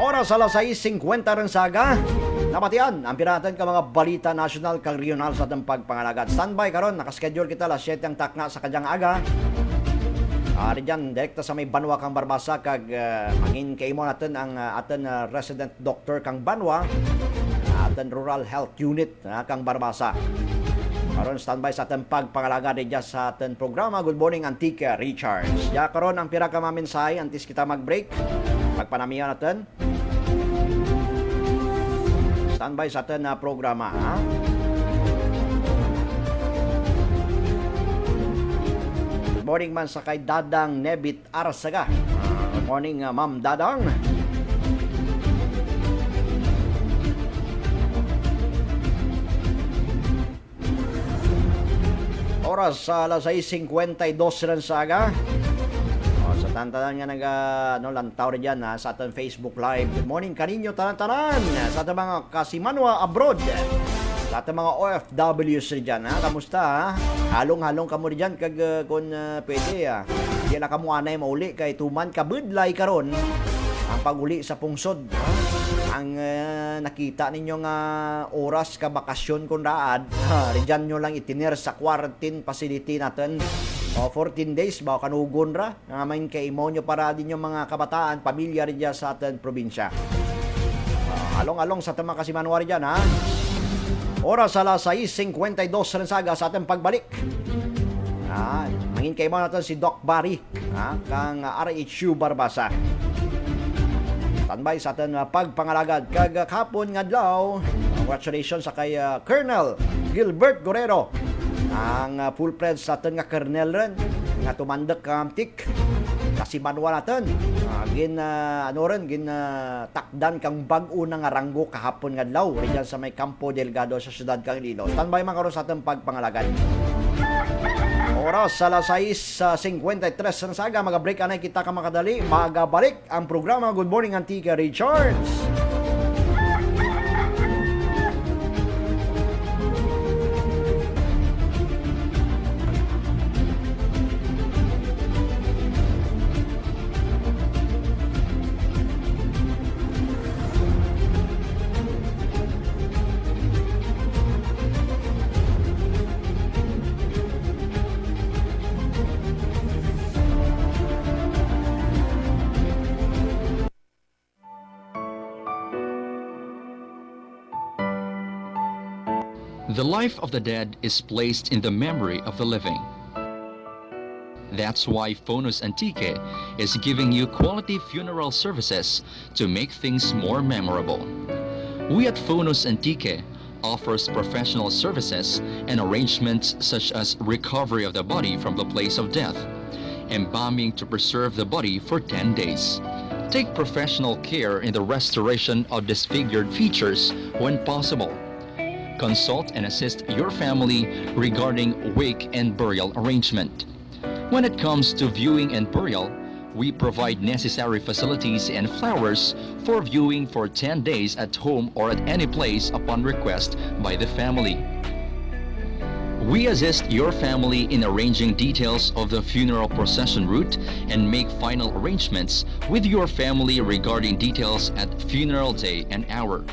[SPEAKER 3] Oras alas 6:50 rin saga. Napatian, ang piratan ka mga balita national kag regional sa atong pagpangalagad. Standby karon, nakaschedule kita alas 7 ang takna sa kadyang aga. Ari dyan, direkta sa may Banwa kang Barbasa kag mangin kaimo natin ang aton resident doctor kang Banwa, aton rural health unit kang Barbasa. Karon standby sa ating pagpangalaga diya sa ating programa. Good morning, Antique Richards. Ya karon ang pira ka mamensahe antes kita mag-break. Pagpanamihan natin. Standby sa ating programa. Good morning man sa kay Dadang Nebit Arsaga. Good morning, Ma'am Dadang. Oras sa alas 6:52 rin sa aga. Sa tantanan nga lantaw rin dyan sa ating Facebook Live. Good morning kaninyo tanan-tanan sa ating mga kasimanwa abroad. Sa ating mga OFWs rin dyan. Kamusta? Halong-halong ka mo rin dyan kag kung pwede. Hindi na ka mo anay mauli kay tuman kabudlay karon ang pag-uli sa pungsod. Ang nakita ninyong oras ka bakasyon kung raad, riyan nyo lang itinir sa quarantine facility natin. 14 days, ba kanugon ra. Main kay imo nyo para din yung mga kabataan, pamilya rin dyan sa ating probinsya. Along-along sa tamang kasimanwari dyan, Oras alas 6:52 rin saga sa ating pagbalik. Mangin kay mo natin si Doc Barry, kang RHU Barbasa. Standby sa atin pagpangalagad kag kapon nga adlaw. Congratulations sa kay Colonel Gilbert Guerrero, ang full friends sa atin nga Colonel ren nga tumandak kamtik kasi manuwa natin gin takdan kang bag-o nga ranggo kahapon nga adlaw riyan sa may Campo Delgado sa siyudad kang Iloilo. Standby man karon sa atin pagpangalagad. Oras sa alas 6:53 ng saga, mag-break anay kita ka makadali, magabalik ang programa Good Morning Antique Richards.
[SPEAKER 5] The life of the dead is placed in the memory of the living. That's why Phonos Antique is giving you quality funeral services to make things more memorable. We at Phonos Antique offers professional services and arrangements such as recovery of the body from the place of death, embalming to preserve the body for 10 days. Take professional care in the restoration of disfigured features when possible. Consult and assist your family regarding wake and burial arrangement. When it comes to viewing and burial, we provide necessary facilities and flowers for viewing for 10 days at home or at any place upon request by the family. We assist your family in arranging details of the funeral procession route and make final arrangements with your family regarding details at funeral day and hour.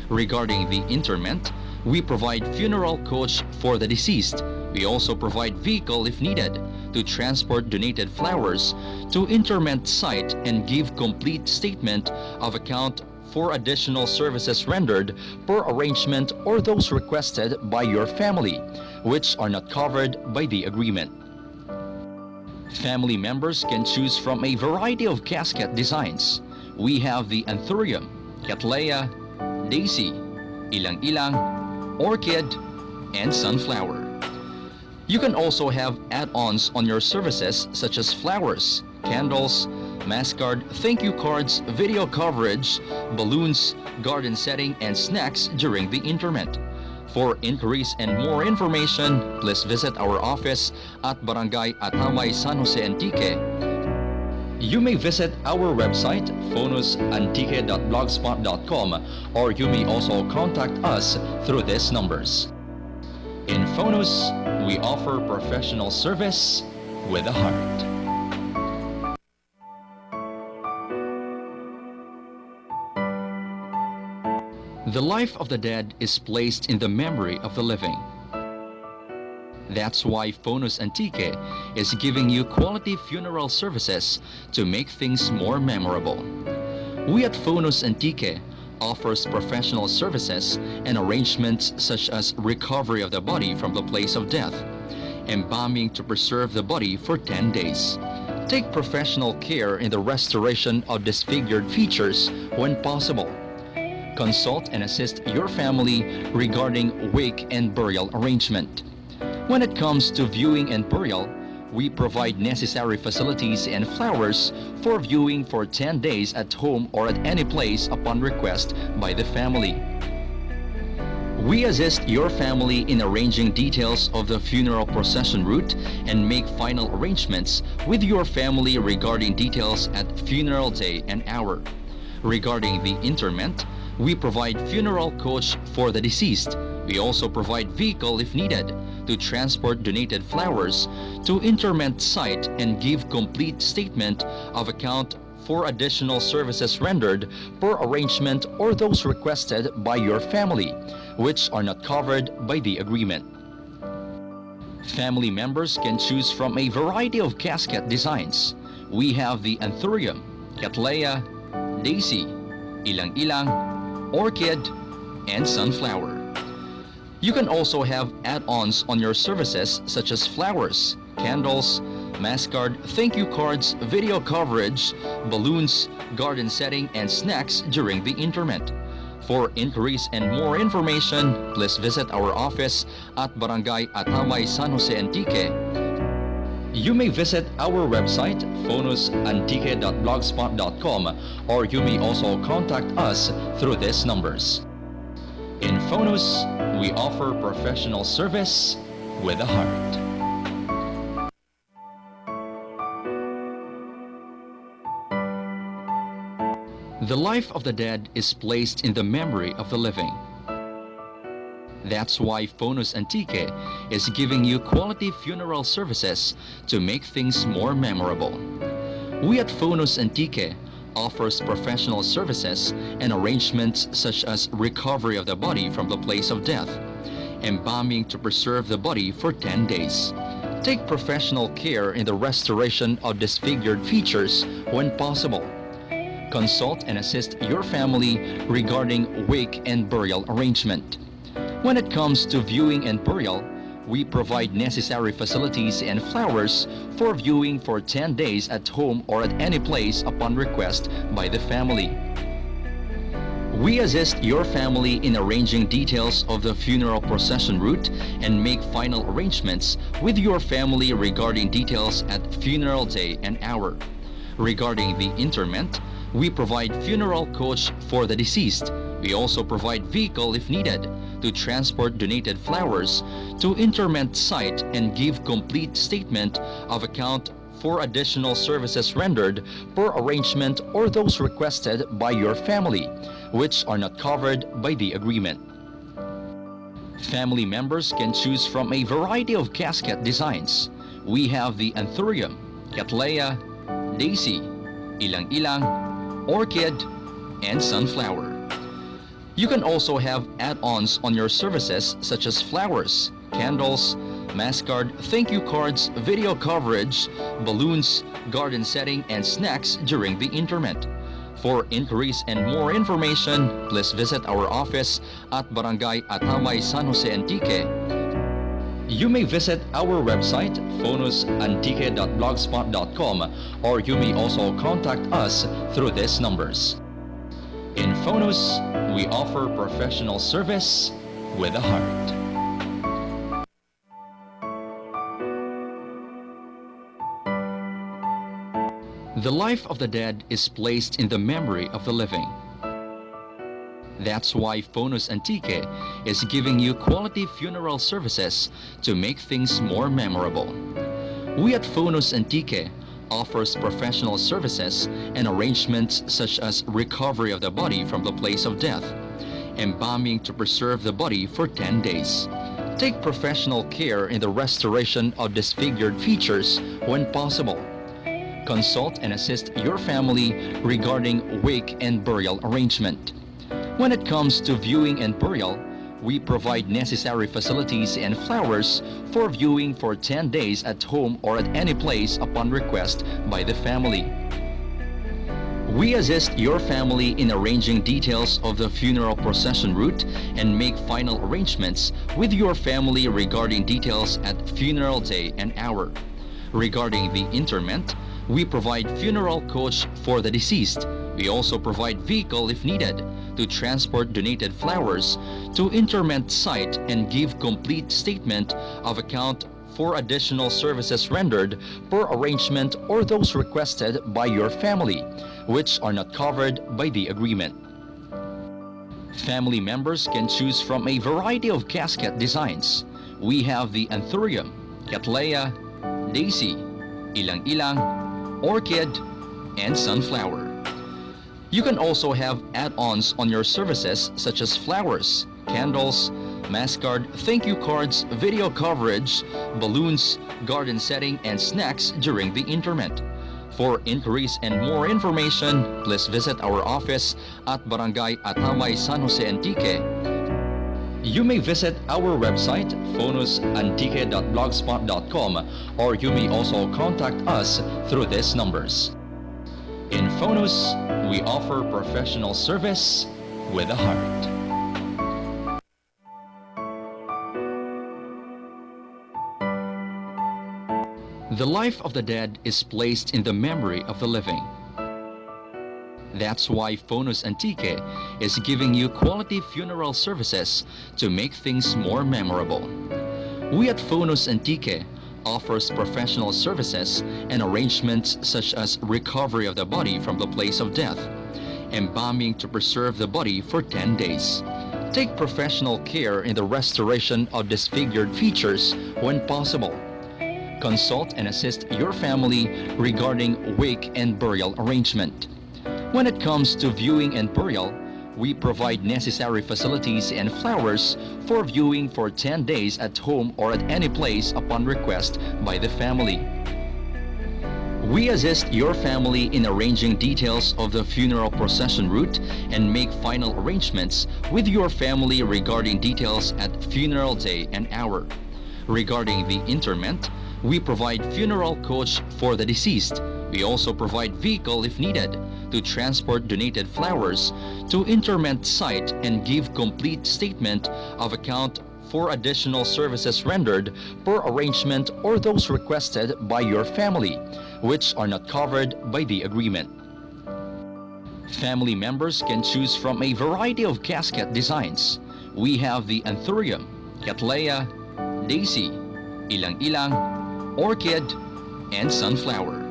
[SPEAKER 5] Regarding the interment, we provide funeral coach for the deceased. We also provide vehicle if needed to transport donated flowers to interment site and give complete statement of account for additional services rendered per arrangement or those requested by your family, which are not covered by the agreement. Family members can choose from a variety of casket designs. We have the Anthurium, Cattleya, Daisy, Ilang-ilang, Orchid, and Sunflower. You can also have add-ons on your services such as flowers, candles, mask card, thank you cards, video coverage, balloons, garden setting, and snacks during the interment. For inquiries and more information, please visit our office at Barangay Atamay, San Jose, Antique. You may visit our website, phonusantique.blogspot.com, or you may also contact us through these numbers. In Phonus, we offer professional service with a heart. The life of the dead is placed in the memory of the living. That's why Phonus Antique is giving you quality funeral services to make things more memorable. We at Phonus Antique offers professional services and arrangements such as recovery of the body from the place of death, embalming to preserve the body for 10 days. Take professional care in the restoration of disfigured features when possible. Consult and assist your family regarding wake and burial arrangement. When it comes to viewing and burial, we provide necessary facilities and flowers for viewing for 10 days at home or at any place upon request by the family. We assist your family in arranging details of the funeral procession route and make final arrangements with your family regarding details at funeral day and hour. Regarding the interment, we provide funeral coach for the deceased. We also provide vehicle if needed to transport donated flowers to interment site and give complete statement of account for additional services rendered per arrangement or those requested by your family, which are not covered by the agreement. Family members can choose from a variety of casket designs. We have the Anthurium, Cattleya, Daisy, Ilang-ilang, Orchid, and Sunflower. You can also have add-ons on your services such as flowers, candles, mask card, thank you cards, video coverage, balloons, garden setting, and snacks during the interment. For inquiries and more information, please visit our office at Barangay Atamay, San Jose, Antique. You may visit our website, phonusantique.blogspot.com, or you may also contact us through these numbers. In Phonus, we offer professional service with a heart. The life of the dead is placed in the memory of the living. That's why Phonus Antique is giving you quality funeral services to make things more memorable. We at Phonus Antique offers professional services and arrangements such as recovery of the body from the place of death, embalming to preserve the body for 10 days. Take professional care in the restoration of disfigured features when possible. Consult and assist your family regarding wake and burial arrangement. When it comes to viewing and burial, we provide necessary facilities and flowers for viewing for 10 days at home or at any place upon request by the family. We assist your family in arranging details of the funeral procession route and make final arrangements with your family regarding details at funeral day and hour. Regarding the interment, we provide funeral coach for the deceased. We also provide vehicle if needed to transport donated flowers to interment site and give complete statement of account for additional services rendered per arrangement or those requested by your family, which are not covered by the agreement. Family members can choose from a variety of casket designs. We have the Anthurium, Cattleya, Daisy, Ilang-ilang, Orchid, and Sunflower. You can also have add-ons on your services such as flowers, candles, mascard, thank you cards, video coverage, balloons, garden setting, and snacks during the interment. For inquiries and more information, please visit our office at Barangay Atamay, San Jose, Antique. You may visit our website, phonusantique.blogspot.com, or you may also contact us through these numbers. In Phonus, we offer professional service with a heart. The life of the dead is placed in the memory of the living. That's why Phonus Antique is giving you quality funeral services to make things more memorable. We at Phonus Antique offers professional services and arrangements such as recovery of the body from the place of death, embalming to preserve the body for 10 days. Take professional care in the restoration of disfigured features when possible. Consult and assist your family regarding wake and burial arrangement. When it comes to viewing and burial, we provide necessary facilities and flowers for viewing for 10 days at home or at any place upon request by the family. We assist your family in arranging details of the funeral procession route and make final arrangements with your family regarding details at funeral day and hour. Regarding the interment, we provide funeral coach for the deceased. We also provide vehicle if needed to transport donated flowers to interment site and give complete statement of account for additional services rendered per arrangement or those requested by your family, which are not covered by the agreement. Family members can choose from a variety of casket designs. We have the Anthurium, Cattleya, Daisy, Ilang-ilang, Orchid, and Sunflower. You can also have add-ons on your services such as flowers, candles, mascard, thank you cards, video coverage, balloons, garden setting, and snacks during the interment. For inquiries and more information, please visit our office at Barangay Atamay, San Jose, Antique. You may visit our website, phonusantique.blogspot.com, or you may also contact us through these numbers. In Phonus, we offer professional service with a heart. The life of the dead is placed in the memory of the living. That's why Phonus Antique is giving you quality funeral services to make things more memorable. We at Phonus Antique offers professional services and arrangements such as recovery of the body from the place of death, embalming to preserve the body for 10 days. Take professional care in the restoration of disfigured features when possible. Consult and assist your family regarding wake and burial arrangement. When it comes to viewing and burial, we provide necessary facilities and flowers for viewing for 10 days at home or at any place upon request by the family. We assist your family in arranging details of the funeral procession route and make final arrangements with your family regarding details at funeral day and hour. Regarding the interment, we provide funeral coach for the deceased. We also provide vehicle if needed to transport donated flowers to interment site and give complete statement of account for additional services rendered per arrangement or those requested by your family, which are not covered by the agreement. Family members can choose from a variety of casket designs. We have the Anthurium, Cattleya, Daisy, Ilang-ilang, Orchid, and Sunflower.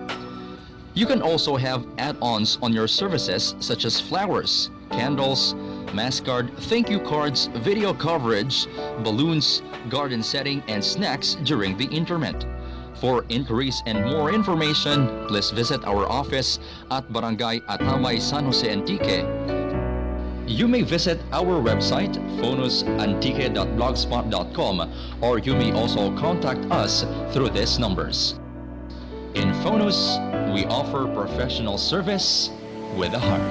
[SPEAKER 5] You can also have add-ons on your services such as flowers, candles, mascard, thank you cards, video coverage, balloons, garden setting, and snacks during the interment. For inquiries and more information, please visit our office at Barangay Atamay, San Jose, Antique. You may visit our website, phonusantique.blogspot.com, or you may also contact us through these numbers. In Phonus, we offer professional service with a heart.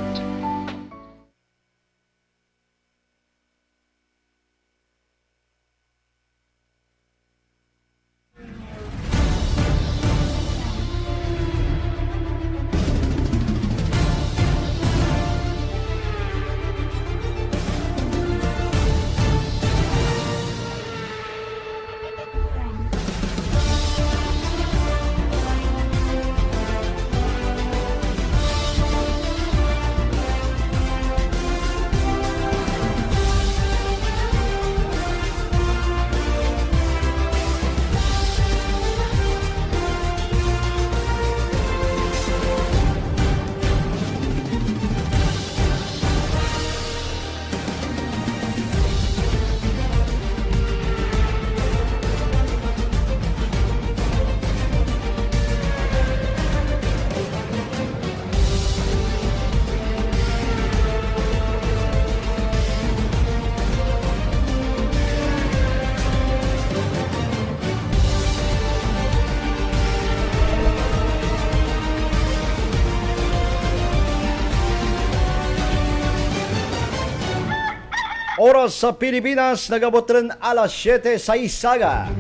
[SPEAKER 3] Oras sa Pilipinas, nagabot rin alas 7 sa Isaga.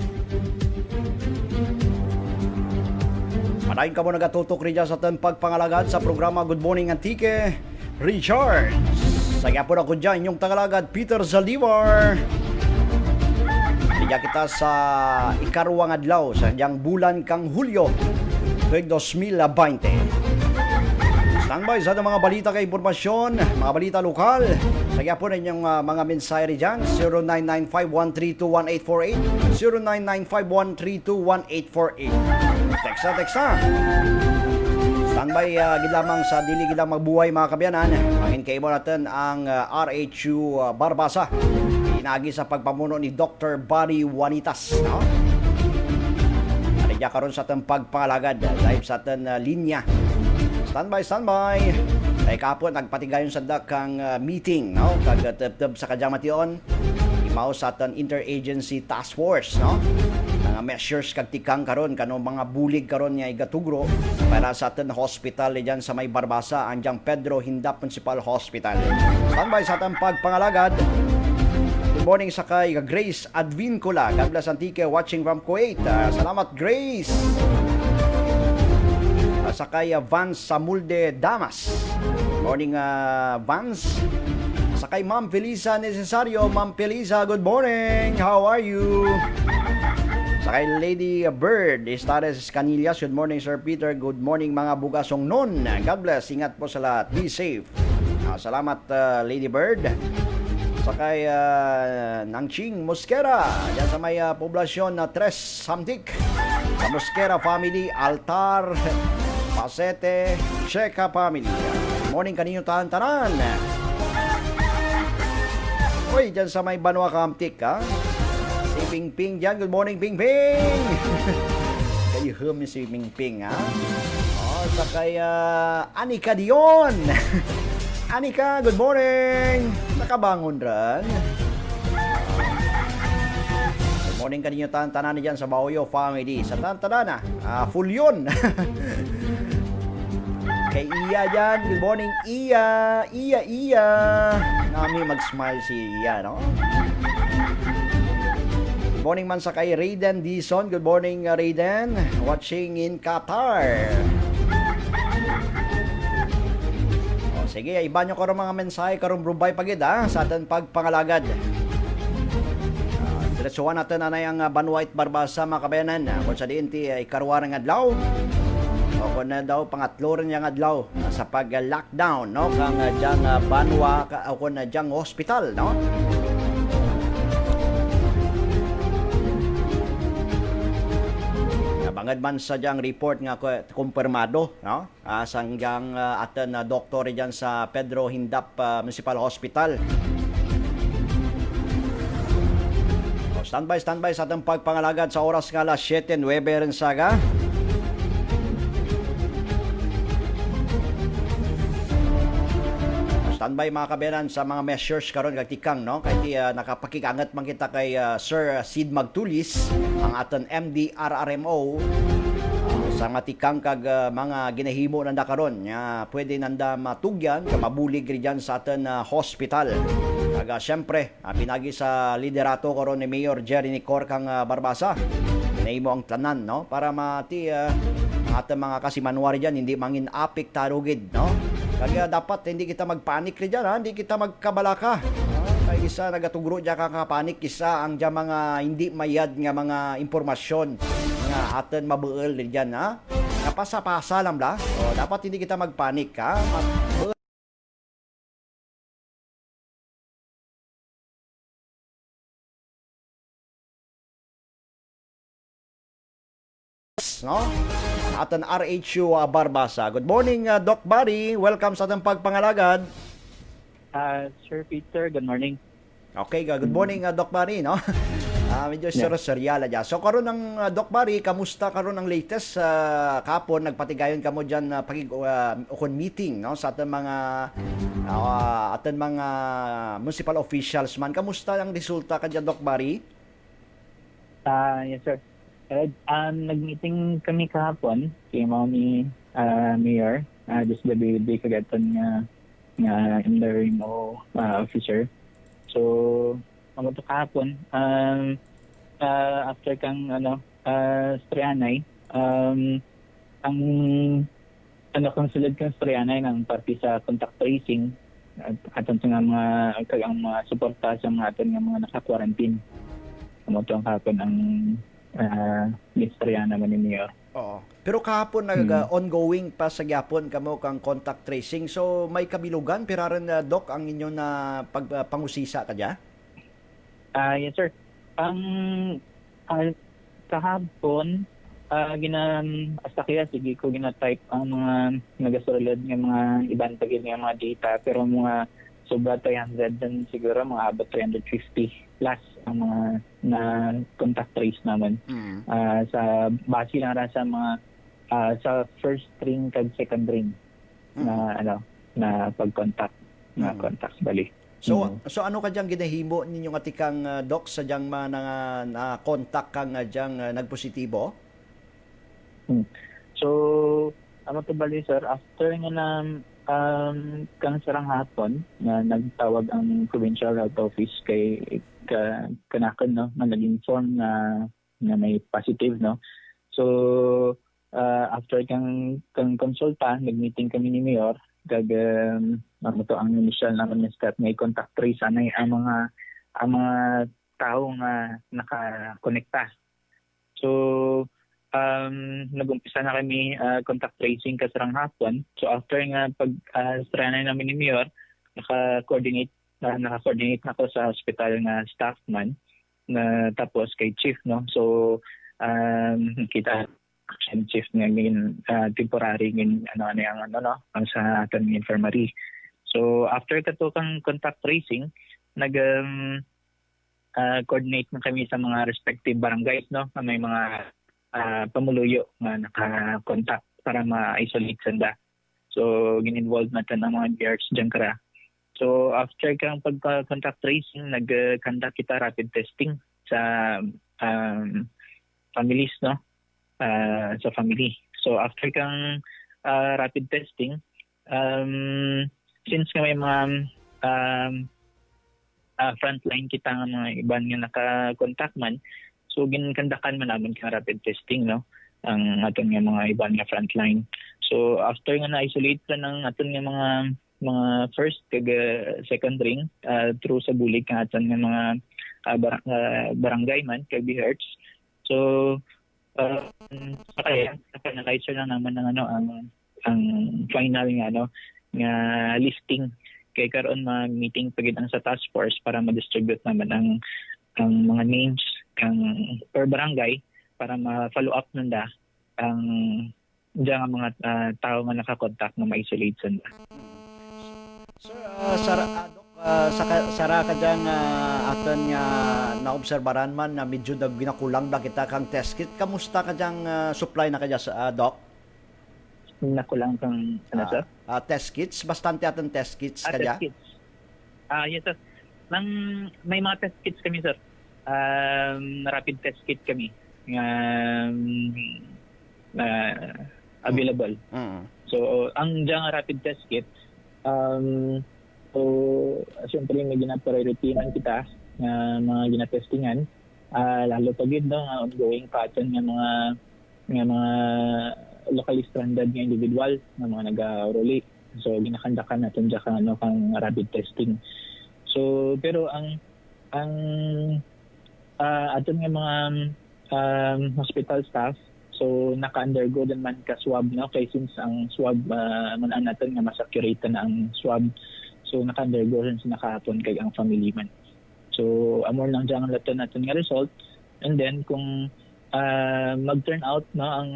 [SPEAKER 3] Panayin ka mo nagatutok rin dyan sa ating pagpangalagad sa programa Good Morning Antique, Richard. Sagya po na ko dyan, inyong tangalagad, Peter Zalivar. Bigyan kita sa ikaruwang adlaw sa diyang bulan kang Hulyo, 2020. Standby sa mga balita kay impormasyon, mga balita lokal. Sagya po ninyong mga mensahe dyan, 0995-132-1848, 0995-132-1848. Teksa. Standby gid lamang sa dili gid magbuhay mga kabyanan. Mangin kayo natin ang RHU Barbasa. Inagi sa pagpamuno ni Dr. Barry Juanitas. No? Ariya karon sa ating pagpalagad live sa ating linya. Standby. Ay kapon nagpatigayon sa dakang meeting, no? Kag sa kadyamation imaw sa ating interagency task force, no? Mga measures kag tikang karon kanong mga bulig karon nga igatugro para sa ating hospital diyan sa may Barbasa, anjang Pedro Hindap Municipal Hospital. Standby sa ating pagpangalagad. Good morning sa kay Grace Advincula, God bless Antique, watching from Kuwait. Salamat Grace. Sa kay Vance Samulde Damas. Morning Vance. Sa kay Ma'am Felisa Necesario. Ma'am Felisa, good morning. How are you? Sa kay Lady Bird Estares Canillas. Good morning Sir Peter. Good morning mga bugasong nun. God bless. Ingat po sa lahat. Be safe. Salamat Lady Bird. Sa kay Nangching Mosquera. Diyan sa may poblasyon na Tres Samtik. Sa Mosquera family. Altar Pasete, Cheka family. Morning kaninyo tahan-tanan. Uy, dyan sa may Banwa Kamtik, ha? Si Ping Ping dyan. Good morning, Ping Ping! Kayo hum si Ping Ping, ha? Sa kay Anika Dion. Anika, good morning! Nakabangon rin. Good morning kaninyo tahan-tanan dyan sa Baoyo family. Sa tahan-tanan, full yun. Kay Iya dyan, good morning Iya. Nami mag-smile si Iya, no? Good morning man sa kay Raiden Dison. Good morning Raiden, watching in Qatar. Sige, iba nyo karong mga mensahe karong brubay pagid sa ating pagpangalagad. Diretsuhan natin ang Banwait Barbasa mga kabayanan. Kung sa diinti ay karwarang adlaw. O kung na daw pangatlo rin yung adlaw sa pag-lockdown, no? Kang diyang Banwa, o kung na diyang hospital, no? Nabangad man sa diyang report nga kumpirmado, no? Sang diyang atin doktor dyan sa Pedro Hindap Municipal Hospital. Standby sa atong pagpangalagad sa oras nga alas 7:09 rin saga. Standby mga kabenan sa mga measures karon kag tikang no kay nakapakikangat man kita kay Sir Sid Magtulis ang aton MDRRMO sa nga tikang kag mga ginahimo nanda karon nya pwede nanda matugyan ka mabulig ri dyan sa aton hospital. Kag syempre pinagi sa liderato karon ni Mayor Jerry Nicor kang Barbasa. Nahimo ang tanan no para mati aton mga kasimanwari dyan hindi mangin apik tarugid no. Kaya dapat hindi kita magpanik rin dyan, ha? Hindi kita magkabalaka. Kaya isa nagatugro dyan kakapanik, isa ang dyan mga hindi mayad nga mga impormasyon nga atin mabuel rin dyan, ha? Napasa-pasa lang ba? O, dapat hindi kita magpanik, ha? No? Aton RHU Barbasa. Good morning, Doc Barry. Welcome sa atong pagpangalagad.
[SPEAKER 6] Sir Peter, good morning.
[SPEAKER 3] Okay, good morning, Doc Barry, no? Medyo serial dyan. So, karon ng Doc Barry, kamusta karon ang latest kapon? Nagpatigayon ka mo dyan ukon meeting, no? Sa aton mga municipal officials man. Kamusta ang resulta ka dyan, Doc Barry?
[SPEAKER 6] Yes, sir. Nag-meeting kami kahapon kay mga ni Mayor, just the day kagaton nga MDRMO officer. So, ang ito kahapon, after kang Strianay, ang kang sulod kang Strianay ng party sa contact tracing at ang mga suporta sa mga aton nga mga naka-quarantine. Ang ito ang kahapon ang Striana man ni Mayor.
[SPEAKER 3] Oo. Pero kahapon ongoing pa sa gyapon kamo kang contact tracing. So may kabilugan piraran Doc ang inyo na pangusisa kadya?
[SPEAKER 6] Yes sir. Kahapon hasta kaya sige ko gina-type ang mga nagasulod nga mga ibang tagil nga mga data pero mga sobra 300 din siguro mga abot 350 plus ang mga na contact trace naman. Sa base lang ra sa mga sa first ring kag second ring na pag-contact na contacts bali.
[SPEAKER 3] So ano ka diyang ginahimo ninyo nga tikang Doc sa diyang na contact kang diyang nagpositibo?
[SPEAKER 6] So ano to bali sir after nga na kang sarang hapon na nagtawag ang Provincial Health Office kay kanakan no na nag-inform na may positive no. So after kang konsulta nag-meeting kami ni Mayor kag ang initial naman na step may contact trace anay ang mga tao nga naka-konekta. So nag-umpisa na kami contact tracing kasarang hapon. So after nga pag-stranay namin ni Mayor, naka-coordinate na ako sa hospital nga staff man na tapos kay chief no. So kita action chief nga temporary ngin ang sa aton infirmary. So after kato kang contact tracing nag coordinate na kami sa mga respective barangays no na may mga pamuluyo nga naka-contact para ma-isolate sanda. So gin-involve natin ang mga DRs dyan kara. So after kang pag-contact tracing, nag-conduct kita rapid testing sa families no, sa family. So after kang rapid testing, since nga may mga frontline kita nga mga iban nga naka-contact man, so ginkandakan man namin kang rapid testing no, ang aton nga mga iban nga frontline. So after nga na-isolate ka ng aton nga mga first kag second ring through sa bulig nga aton nga mga barangay man kag BHERTS. So naka-analyze lang naman ng ang final nga listing kay karon mag-meeting pagid ang sa task force para ma-distribute naman ang mga names kang per barangay para ma-follow up nanda ang diyan mga tao nga naka-contact na ma-isolate sila.
[SPEAKER 3] Sir, Doc, Sara ka dyan aton nga naobserbaran man na medyo ginakulang ba kita kang test kit. Kamusta ka dyan supply na ka dyan sa Doc?
[SPEAKER 6] Nakulang kang, ano sir?
[SPEAKER 3] Test kits? Bastante aton test kits ka
[SPEAKER 6] Test
[SPEAKER 3] dyan?
[SPEAKER 6] kits. Yes sir. May mga test kits kami sir. Rapid test kit kami. Available. So, ang dyan rapid test kit, so, siyempre may gina-priority-man kita na mga gina-testingan. Lalo pag yun, no, ongoing pattern ng mga locally stranded nga individual na mga nag-roli. So, ginakandakan natin dyan kang rapid testing. So, pero ang aton nga mga hospital staff, so naka-undergo din man ka swab, no? Kaya since ang swab, manaan natin nga masakurate na ang swab, so naka-undergo rin sa nakahapon kay ang family man. So, amor lang dyan ang lato natin nga result. And then, kung mag-turn out, no, ang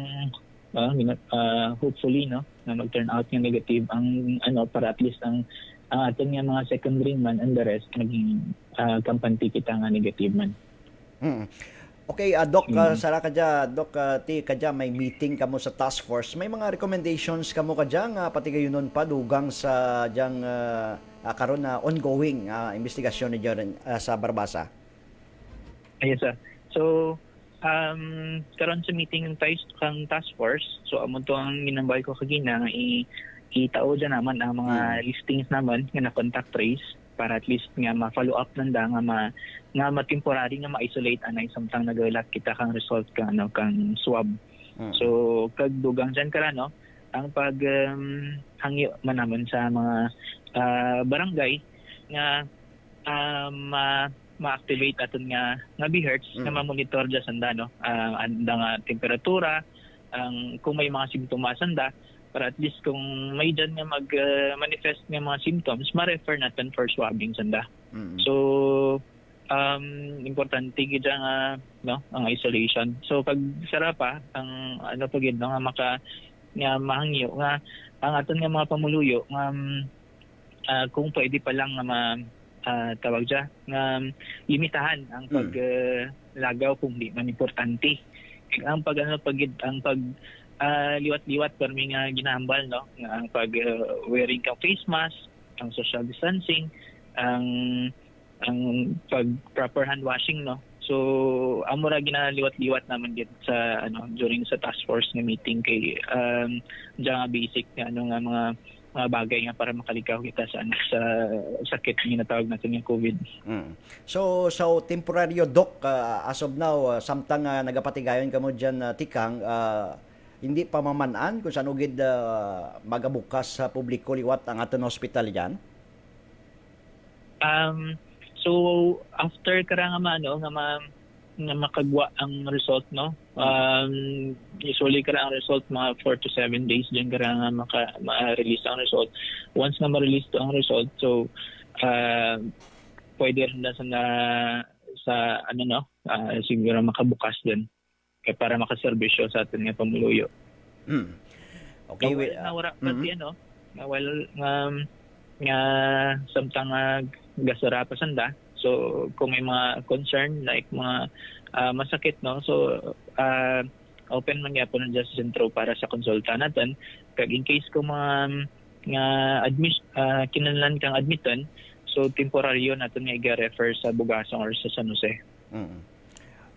[SPEAKER 6] hopefully, no, na mag-turn out nga negative, ang para at least ang aton nga mga secondary man and the rest, naging kampanti kita nga negative man.
[SPEAKER 3] Okay, Doc, Sara ka dyan, Doc, ti ka dyan, may meeting ka mo sa task force. May mga recommendations ka mo ka dyan, pati kayo nun pa, dugang sa dyan, karon na ongoing investigasyon ni dyan sa Barbasa.
[SPEAKER 6] Yes, sir. So, karon sa meeting ng kang task force, so amon to ang ginambay ko kagina nga itao dyan naman ang mga listings naman nga na contact trace para at least nga ma-follow up nanda nga ma-temporary nga ma-isolate anay samtang nagalat kita kang result kang swab. So kag dugang dyan kara, no, ang pag hangyo man naman sa mga barangay nga ma-activate aton nga BHERTS na ma-monitor dyan sanda, no, anda nga temperatura, kung may mga simptomas sanda, para at least kung may dyan nga mag-manifest nga mga symptoms, ma-refer natin for swabbing sanda. So, importante dyan no, ang isolation. So, pag sarapa, ang pagid, no, nga mahangyo, nga ang aton nga mga pamuluyo, kung pwede pa lang nga tawag dyan, nga limitahan ang paglagaw kung di man importante. Ang liwat-liwat permi nga ginahambal, no, nga ang pag wearing ka face mask, ang social distancing, ang pag proper hand washing, no. So amura ginaliwat-liwat naman gid sa during sa task force nga meeting kay nga basic nga mga bagay nga para makalikaw kita sa sakit nga natawag natin yung COVID.
[SPEAKER 3] So temporaryo, Doc, as of now, samtang nagapatigayon ka mo dyan, Tikang, hindi pa mamanaan kung saan ugid magabukas sa publiko liwat ang aton hospital dyan?
[SPEAKER 6] So after kara nga makagwa ang result, no, usually kara ang result mga 4 to 7 days din kara nga ma-release ang result. Once na ma-release to ang result, so pwede rin na sa siguro makabukas din kaya para makaserbisyo sa atin nga pamuluyo.
[SPEAKER 3] Okay,
[SPEAKER 6] nawara pati nga samtang gasara pa sanda. So kung may mga concern like mga masakit, no, so open man gyapon ang sa sentro para sa konsulta natin. Kag in case kung mga kinahanglan kang admiton, so temporaryo natin nga i-refer sa Bugasong or sa San Jose.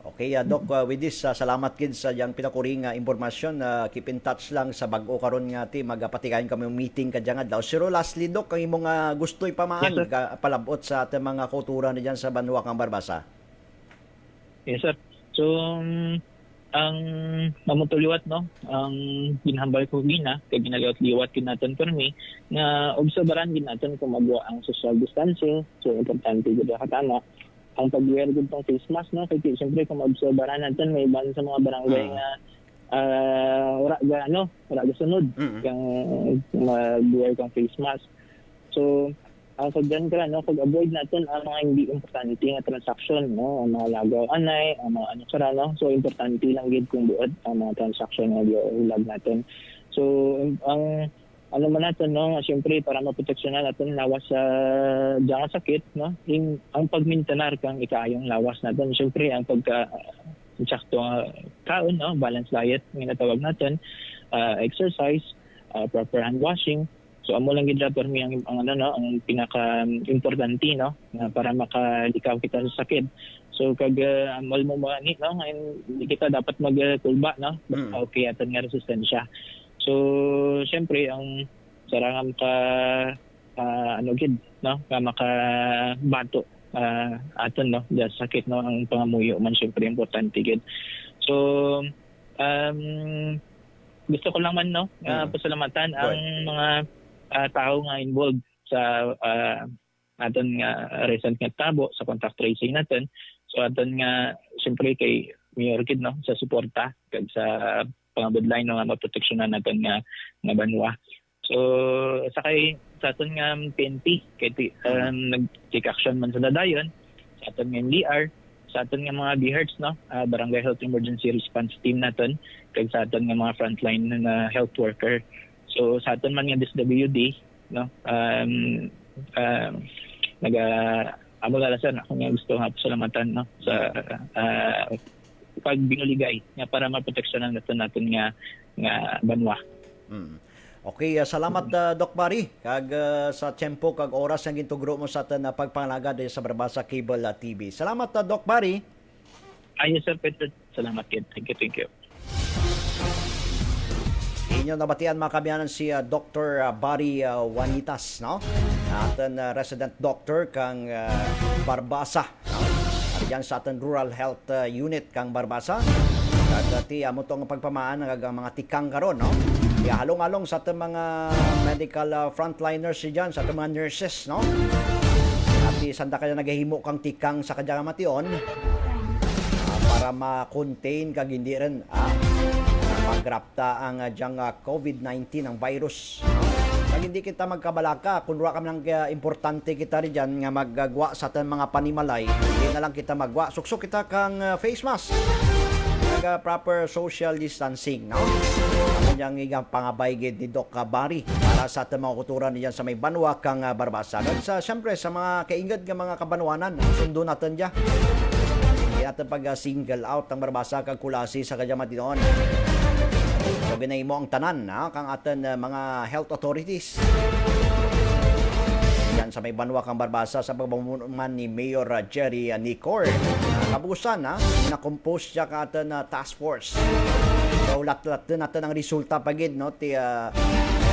[SPEAKER 3] Okay, Doc, with this, salamat kid sa yang pinakuring impormasyon. Keep in touch lang sa bag-o karon nga ti magapatigayon kami meeting ka diyan adlaw. Pero lastly, Doc, ang imong gusto ipamaan palabot sa ating mga kultura ni diyan sa Banwa kang Barbasa.
[SPEAKER 6] Yes, sir. So ang mamutuliwat, no, ang ginhambal ko gina kay ginaliwat-liwat kin naton permi nga obserbaran gid naton kung magwa ang social distancing. So importante gid katama ang pag-wear gud tong face mask, no, kay siyempre kung obserbaran natin may iban sa mga barangay nga wala ga sunod kang mag-wear kang face mask. So ang pagdan kra, no, pag-avoid natin ang mga hindi importante nga transaction, no, ang mga lagaw anay, ang mga no. So importante lang gid kung buod ang mga transaction nga ilag natin. So ang ano man natin, no, siyempre para maproteksyonan natin lawas sa diyang sakit, no, ang pagmintanar kang ikaayong lawas natin, siyempre ang pagka sakto kaon, no, balanced diet nga natawag natin, exercise, proper hand washing. So amo lang gid for me ang ano, no, ang pinaka importante, no, para makalikaw kita sa sakit. So kag amal mo ni, no, hindi kita dapat magkulba, no, okay aton nga resistensya. So syempre ang sarangam ka ano gid, no, ka makabato aton, no, da sakit, no, ang pangamuyo man syempre importante gid. So gusto ko lang man, no, pasalamatan ang mga tao nga involved sa aton nga recent nga tabo sa contact tracing natin. So aton nga siyempre kay Mayor Kid, no, sa suporta kag sa pangabudlay, no, nga maproteksyonan natin nga banwa. So sakay sa aton nga PNP kay nag-take action man sa dadayon, sa aton nga NDR, sa aton nga mga BHERTS, no, Barangay Health Emergency Response Team natin, kag sa aton nga mga frontline na health worker. So sa aton man nga DSWD, no, amo lalasan ako nga gusto nga pasalamatan, no, sa pagbinuligay nga para maproteksyonan natin nga banwa.
[SPEAKER 3] Okay, salamat Doc Barry kag sa tempo kag oras ang gintugro mo sa atin na pagpangalaga sa Barbasa Cable TV. Salamat Doc Barry.
[SPEAKER 6] Ayos Sir Peter, salamat kid. Thank you.
[SPEAKER 3] Inyo nabatian mga kabiyanan si Dr. Barry Juanitas, no? Aton resident doctor kang Barbasa, no? At yan sa aton Rural Health Unit kang Barbasa. At ti amo tong pagpamaan ng mga tikang karon, no? Kaya halong-halong sa ating mga medical frontliners diyan, sa ating mga nurses, no? At sanda kaya naghihimo kang tikang sa kanyang mation para ma-contain kag hindi rin magrapta ang diyang COVID-19 ang virus. Kag hindi kita magkabalaka, kung wala kami ng importante kita rin dyan nga maggagwa sa ating mga panimalay, hindi na lang kita magwa. Suksok kita kang face mask. Proper social distancing, no? Ang diyang pangabay gid ni Doc Barry para sa ating mga kuturan diyan sa may banwa kang Barbasa. At siyempre sa mga kaingad nga mga kabanwanan, sundo natin dyan. Hindi natin pag-single out ang Barbasa kag kulasi sa kanyang matinoon. So ginay mo ang tanan, kang atin mga health authorities. Yan sa may banwa kang Barbasa sa pagpamunuan ni Mayor Jerry Nicor. Kabusan, na-compose siya ka atin task force. So lat-lat natin ang resulta pagid, no, ti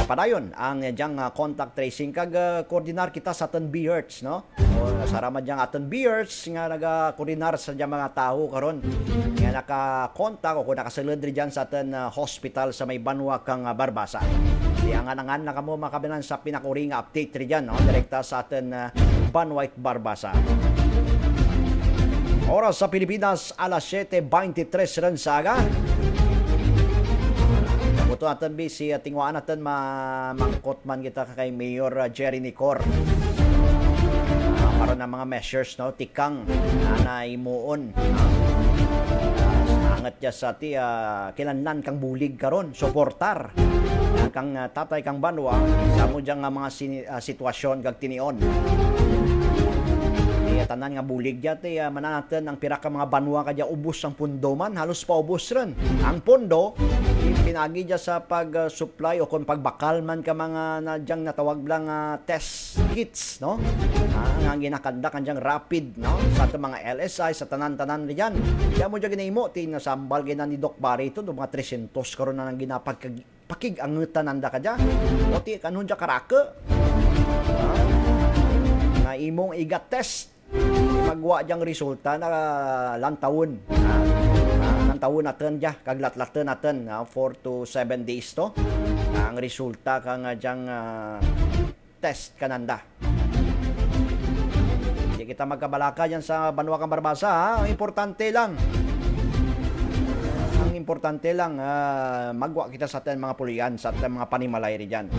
[SPEAKER 3] padayon ang diyang contact tracing kag koordinar kita sa atin BHERTS, no? O sarama diyang atin BHERTS nga naga-koordinar sa diyang mga tao karon nga naka-contact o kung nakasulod rin dyan sa atin hospital sa may banwa kang Barbasa. Di angan-angan na kamo makabinan sa pinakuring update rin dyan, no? Direkta sa atin Banwait Barbasa. Oras sa Pilipinas, alas 7:23 rin sa aga. Ito natin busy, tingwaan natin mangkot man kita kay Mayor Jerry Nicor. Para na mga measures, no, tikang na imuon. Angat niya sa ti kilanlan kang bulig karon, suportar kang tatay kang banwa sa mo diyang mga sitwasyon kag tinion. Tanan nga bulig dyan, mananatin ang pira ka mga banwa kadya ubos ang pundo man, halos pa ubos rin. Ang pundo, pinagi dyan sa pag-supply o kung pagbakal man ka mga na dyang natawag lang test kits, no? Ang ginakanda kanyang rapid, no? Sa ating mga LSI, sa tanan-tanan dyan. Kaya mo dyan ginahimo, tinasambal gina ni Doc Barry ito, mga 300 karon na nang ginapagpakig ang tananda ka dyan. O ti, kanun dyan karaka. Na imong igat test. Magwa diyang resulta na lantawon. Lantawon natin dyan, kaglat-latin natin 4 to 7 days to. Ang resulta kang diyang test kananda. Hindi kita magkabalaka dyan sa banwa kang Barbasa, ha? Ang importante lang, magwa kita sa atin mga pulian, sa atin mga panimalay rin dyan.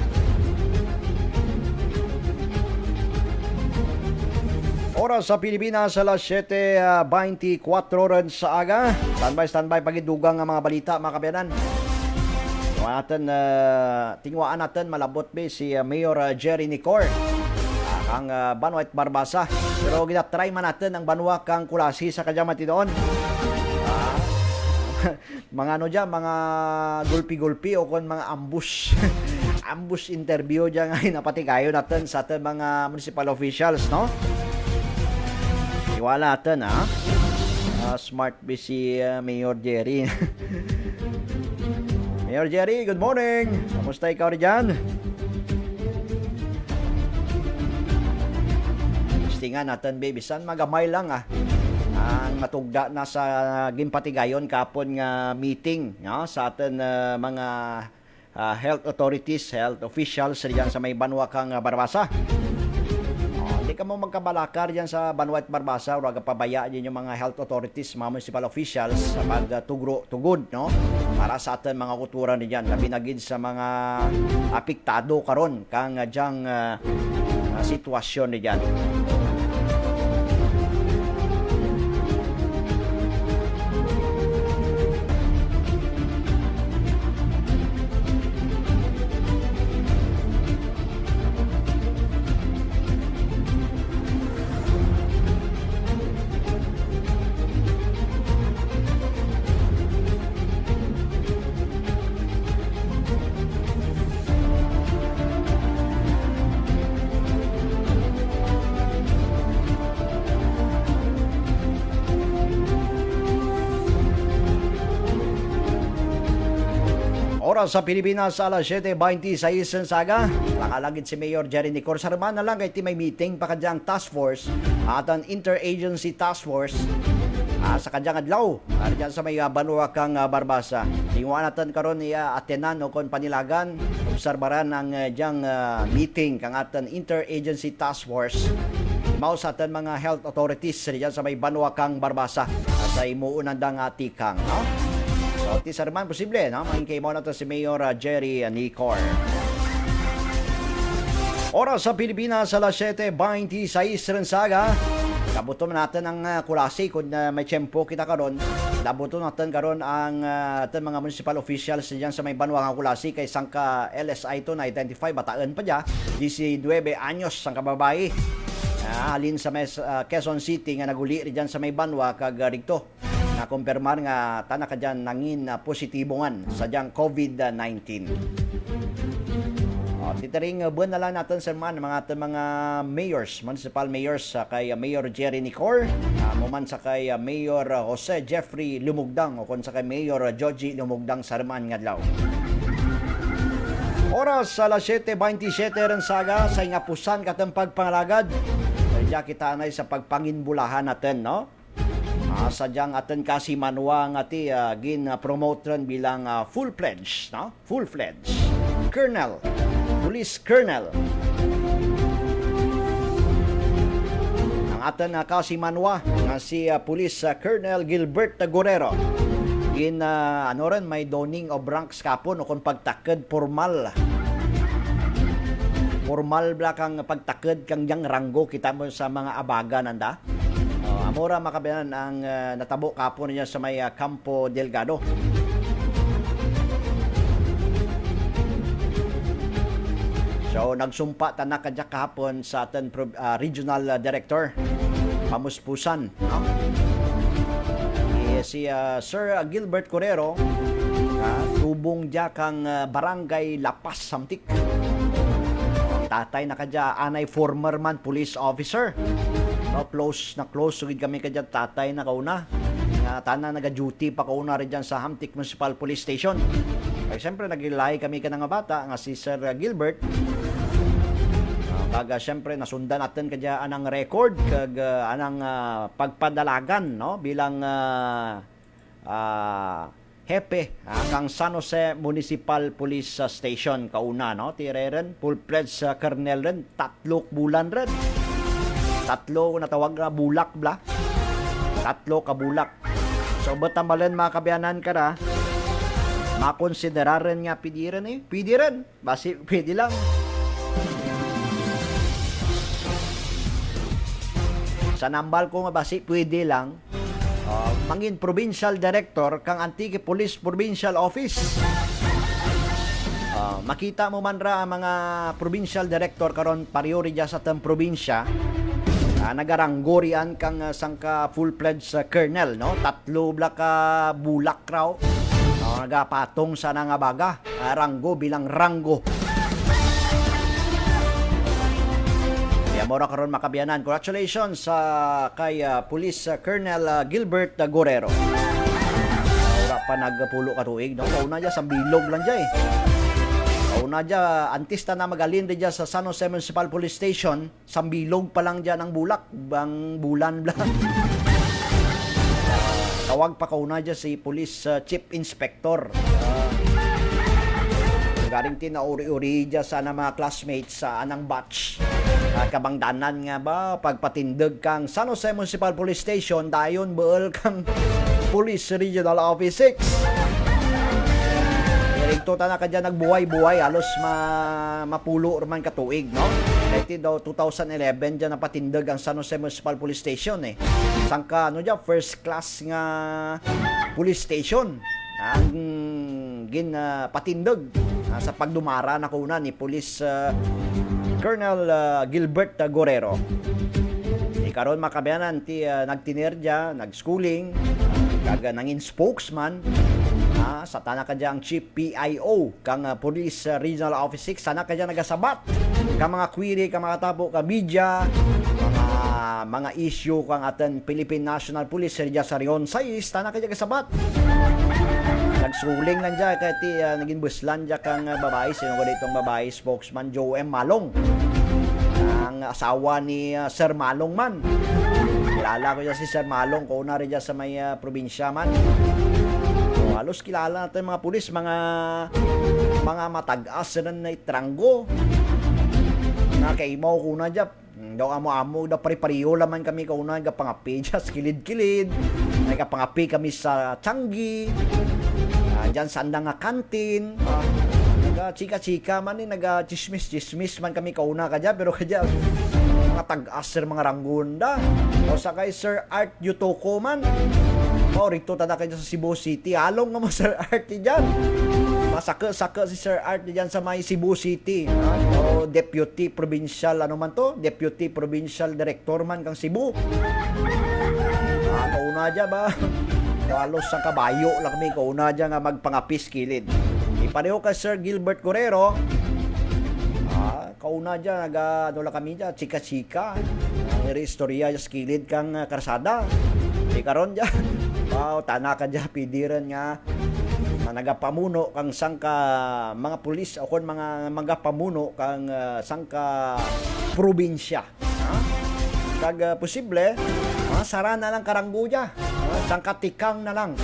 [SPEAKER 3] Oras sa Pilipinas, alas 7:24 rin sa aga. Standby, pagidugang ang mga balita, mga kabayanan. Tingwaan natin malabot ba si Mayor Jerry Nicor ang Banwa at Barbasa. Pero ginatry man natin ang Banwa kang Kulasi sa Kadyamati doon. Mga ano dyan, mga gulpi-gulpi o kon mga ambush. Ambush interview dyan ngayon napatigayo natin sa ating mga municipal officials, no? Iwala natin, ha? Smart ba si Mayor Jerry? Mayor Jerry, good morning! Kamusta ikaw rin dyan? Tingan natin, baby, san magamay lang, ang matugda na sa ginpatigayon kapon nga meeting, no? Sa atin mga health authorities, health officials diyan sa may Banwa kang Barbasa. Hindi ka mo magkabalakar diyan sa Banwa at Barbasa, ura pabaya din yung mga health authorities, mga municipal officials sa pagtugod, no? Para sa atin mga kultura diyan, labi na gid sa mga apektado karon kang diyang sitwasyon diyan. Oras sa Pilipinas, alas 7:26 saga. Nakalagid si Mayor Jerry Nicor. Sarman na lang kay may meeting pa kadyang task force at an interagency task force sa kadyang adlaw. Diyan sa may Banwa kang Barbasa. Tingwa natin karon niya atenan o kon panilagan. Obserbaran ang diyang meeting kang atan interagency task force. Mao sa atin mga health authorities diyan sa may Banwa kang Barbasa sa imuunan dang tikang, no? So, tisarman posible, no? Maingkay mo na to si Mayor Jerry Nicor. Oras sa Pilipinas, alas 7:26 rin saga. Kabuton natin ang Kulasi kung may tiyempo kita karon. Labuton natin karon ang ating mga municipal officials diyan sa may Banwa kang Kulasi kay sangka LSI to na identify bataan pa dia 19 anyos sang kababae. Halin sa Quezon City nga naguli diyan sa may Banwa kag rigto. Nakumpirmar nga tanak ka dyan nangin positibongan sa diyang COVID-19. Titering buwan na lang natin sa mga mayors, municipal mayors kay Mayor Jerry Nicor, muman sa kay Mayor Jose Jeffrey Lumugdang o kung sa kay Mayor Joji Lumugdang Sarman Ngadlaw. Oras alas 7:27 rin saga sa ingapusan katong pagpangalagad. Kaya kita anay sa pagpanginbulahan natin, no? Sadyang atin kasi manwa nga ti gin-promote rin bilang full-fledged, no? Full-fledged Colonel, Police Colonel. Ang atin kasi manwa nga si Police Colonel Gilbert Guerrero. May doning of ranks kapon o kung pagtakad formal. Formal bla kang pagtakad kang yang ranggo kita mo sa mga abaga nanda. Amora makabilan ang natabo kapon niya sa may Campo Delgado. So nagsumpa tanak kadya kahapon sa atin regional director pamuspusan, no? Si Sir Gilbert Guerrero tubong diya kang barangay Lapas Samtik. Tatay na kadya anay former man police officer. No, close sugid kami kadyan tatay na kauna. Tanan naga-duty pa kauna rin dyan sa Hamtik Municipal Police Station. Ay siyempre nagilay kami ka nga bata nga si Sir Gilbert. Baga siyempre nasundan natin kadya anang record kag anang pagpadalagan, no, bilang hepe kang San Jose Municipal Police Station kauna, no, tireren full-fledged colonel ren 3 bulan ren. 3 natawag na bulak bla. 3 ka bulak. So batamalen mga kabiyanan ka na makonsideraran nga pidiran pidiran. Basi pwede lang. Sa nambal ko nga basi pwede lang. Mangin provincial director kang Antique Police Provincial Office. makita mo man ra ang mga provincial director karon pariori dya sa tang probinsya. Nagaranggorian kang sangka full-fledged colonel, no? Tatlo bla ka bulak raw. Nagapatong sa nga baga. Ranggo bilang ranggo. Kaya mora karon makabiyanan. Congratulations sa kay Police Colonel Gilbert Guerrero. Wala pa nagpulo ka tuig, no? Kauna dya sa bilog lang dya eh. Kauna dya, antista na magalin dya sa San Jose Municipal Police Station, sa bilog pa lang dya ng bulak, bang bulan lang. Tawag pa kauna dya si Police Chief Inspector. Garing tinauri-uri dya sa mga classmates sa anang batch. Kabangdanan nga ba, pagpatindag kang San Jose Municipal Police Station, dayon baal kang Police Regional Office 6. Direkto ta na ka dyan nagbuhay-buhay, halos mapulo man katuig, no? Dahil daw 2011 dyan napatindag ang San Jose Municipal Police Station eh. Sangka, ano dyan, first class nga police station. Ang patindag sa pagdumara na kuna ni Police Colonel Gilbert Guerrero. Karon makabayanan ti nagtinerja, nag-schooling, kaga nangin spokesman, sa tana ka ang Chief PIO kang Police Regional Office 6, sana ka nagasabat ka mga query, ka mga tabo, ka media, mga issue kang aten Philippine National Police Sergeant Sarion 6, sana ka gasabat. Nag-schooling lang dyan, kaya ti naging buslan dyan kang babae, sino ko ditong babae, spokesman Joe M. Malong, ang asawa ni Sir Malong man. Kilala ko dyan si Sir Malong, kauna rin dyan sa may probinsya man. So, halos kilala natin mga pulis, mga matag-as na itranggo. Nakaimaw ko na dyan. Daw amo-amo, daw pari-pariyo laman kami kauna, nagapangapi dyan sa kilid-kilid. Nagapangapi kami sa Changi. Dyan sa andang kantin. Chika-chika man naga-chismis-chismis man kami kauna ka dyan, pero kadya mga tag-aser mga ranggunda. O sa kay Sir Art Yutoko man, rito tada kayo sa Cebu City, halong nga mo Sir Art dyan. Masaka-saka si Sir Art dyan sa may Cebu City. O Deputy Provincial, ano man to? Deputy Provincial Director man kang Cebu. Kauna dyan ba? Halos sa kabayo lang kami kauna dyan nga magpangapis kilid. Pareho ka Sir Gilbert Guerrero, kauna dyan, ano lang kami dyan, chika-chika, istorya dyan, skilid kang karsada. Karon dyan, tana ka dyan, pidiran nga, nagapamuno kang sangka mga pulis, o kung mga magapamuno kang sangka probinsya. Kag posible, sara na lang karanggo dyan, sangka tikang na lang.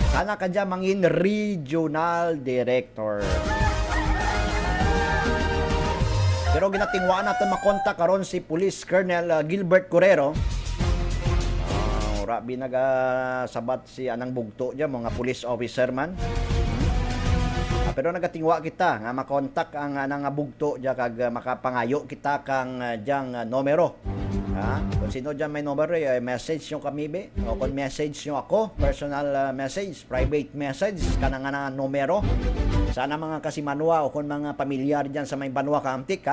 [SPEAKER 3] Sana ka dyan mangin regional director. Pero ginatingwaan natin makontak karon si Police Colonel Gilbert Guerrero. Rabi nagasabat si anang bugto dyan, mga police officer man. Pero nagatingwa kita nga makontak ang anang bugto dyan kag makapangayo kita kang dyan numero. Kung sino dyan may numero, message nyo kami be, o kung message nyo ako, personal message, private message, kanang nga numero. Sana mga kasimanwa o kung mga pamilyar dyan sa may Banwa Kamtik,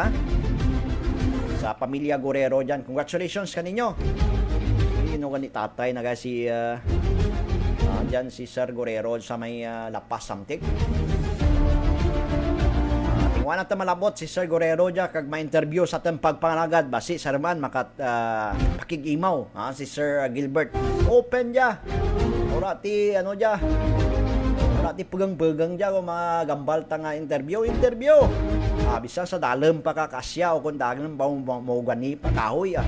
[SPEAKER 3] sa pamilya Guerrero dyan, congratulations kaninyo. Ino ni tatay na si dyan si Sir Guerrero sa may Lapas Samtik. Tingwan natin malabot si Sir Guerrero dyan kag ma-interview sa ating pagpangalagad ba si Sir man pakig-imaw si Sir Gilbert. Open dyan. Ora ti ano dyan. Ora ti pugang-pugang dyan kung mga gambal ta nga interview. Bisa sa dalam pa kakasya o kung dalam pa mo gani pa kahoy.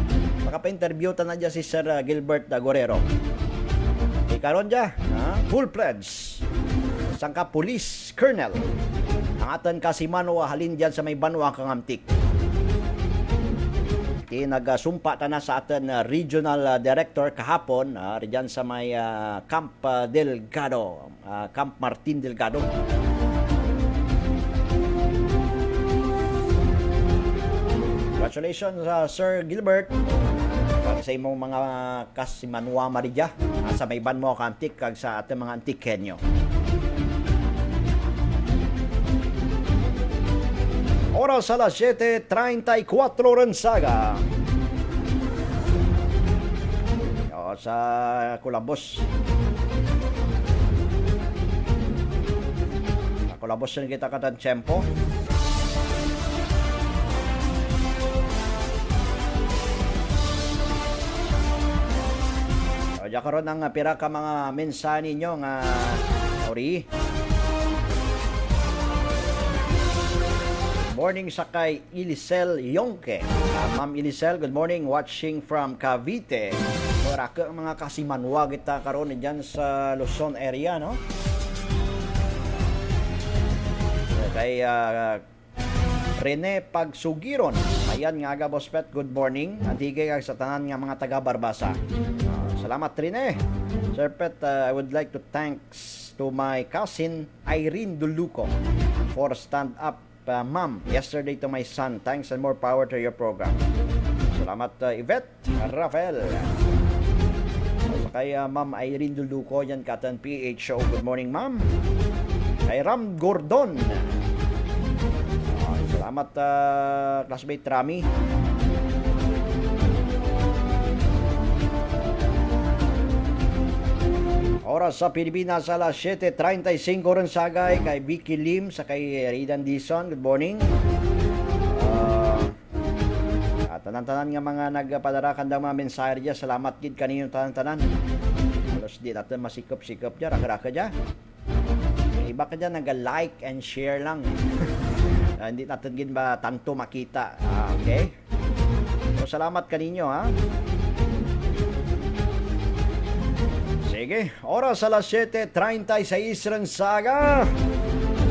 [SPEAKER 3] Makapa-interview ta na dyan si Sir Gilbert Guerrero. Ikaron dyan. Full pledge. Sangka Police Colonel. Ang atan kasimano halin dyan sa may Banwa Kangamtik. Nagsumpa ta na sa atan regional director kahapon dyan sa may Camp Delgado, Camp Martin Delgado. Congratulations Sir Gilbert sa imong mga kasimanwa maridya sa may Banwa Kangamtik kag sa ating mga Antikenyo. Oras alas 7:34 Rensaga. O, sa Kulabos. Sa Kulabos yun kita katan tiyempo. O, diya karon ang pira ka mga mensahe ninyo nga ori. Morning sa kay Ilisel Yonke. Ma'am Ilisel, good morning. Watching from Cavite. Maraka ang mga kasimanwa kita karon diyan sa Luzon area, no? Kay Rene Pagsugiron. Ayan nga aga Boss Pet, good morning. Antigay kag sa tanan nga mga taga Barbasa. Salamat Rene. Sir Pet, I would like to thanks to my cousin Irene Duluco for stand up ma'am yesterday to my son. Thanks and more power to your program. Salamat Yvette Rafael. So, kay ma'am Irene Duluco yan katan PH show. Good morning ma'am. Kay Ram Gordon. Salamat classmate Rami. Oras sa Pilipinas alas 7:35 ron sagay kay Vicky Lim sa kay Ridan Dison. Good morning. Tanan-tanan nga mga nagpadara kandang mga mensahe diya. Salamat gid kaninyo tanan-tanan. Halos di natin masikop-sikop diya, raka-raka diya. Iba ka diyan nag-like and share lang. Hindi natin gid ba tanto makita. Okay? So salamat kaninyo ha. Sige, oras alas 7:36 Rensaga.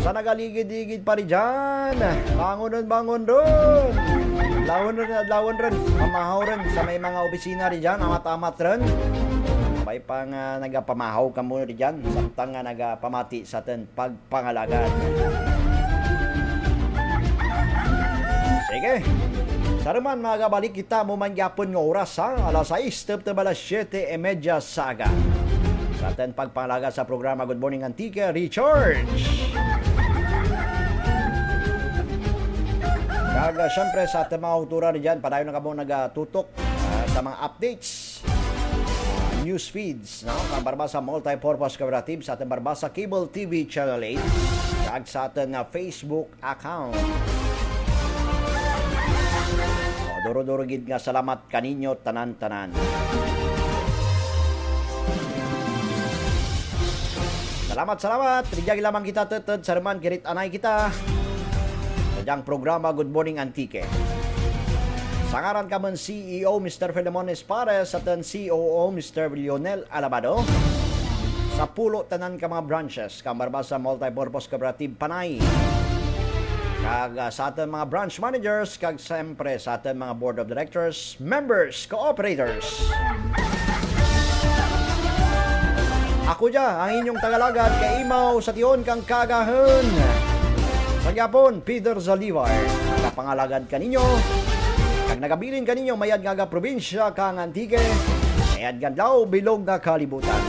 [SPEAKER 3] Sa nagaligid-ligid pa rin dyan. Bangon ron. Lawon ron. Pamahaw ron sa may mga opisina rin dyan. Amat-amat ron. May pang nagapamahaw ka muna rin dyan. Samtang nagapamati sa atin pagpangalagan. Sige. Saruman mga kabalik kita mo mangyapon ng oras ha. Alas 6, alas 7:30 saga. Sa atin pagpangalaga sa programa Good Morning Antique, Recharge. Kaga syempre sa ating mga autora rin padayon na kamo nagatutok sa mga updates, news feeds, no? Ang Barbasa Multipurpose Cooperative sa ating Barbasa Cable TV Channel 8 kag sa ating Facebook account. Duro-duro gid nga salamat kaninyo tanan-tanan. Salamat. Rijag lamang kita teted sarman kirit anay kita. Sadyang programa Good Morning Antique. Sangaran kaman CEO Mr. Filemon Espares at COO Mr. Lionel Alabado. Sa pulo tanan ka mga branches kang Barbasa Multipurpose Cooperative Panay. Kag sa ating mga branch managers, kag siyempre sa ating mga board of directors, members, cooperators. Ako dya, ang inyong tagalagad kay Imaw sa tiyon kang kagahon. Sa Japon, Peter Zalivar. Nakapangalagad kaninyo. Kag nagabilin kaninyo mayad nga probinsya kang Antique. Mayad gandaw bilog nga kalibutan.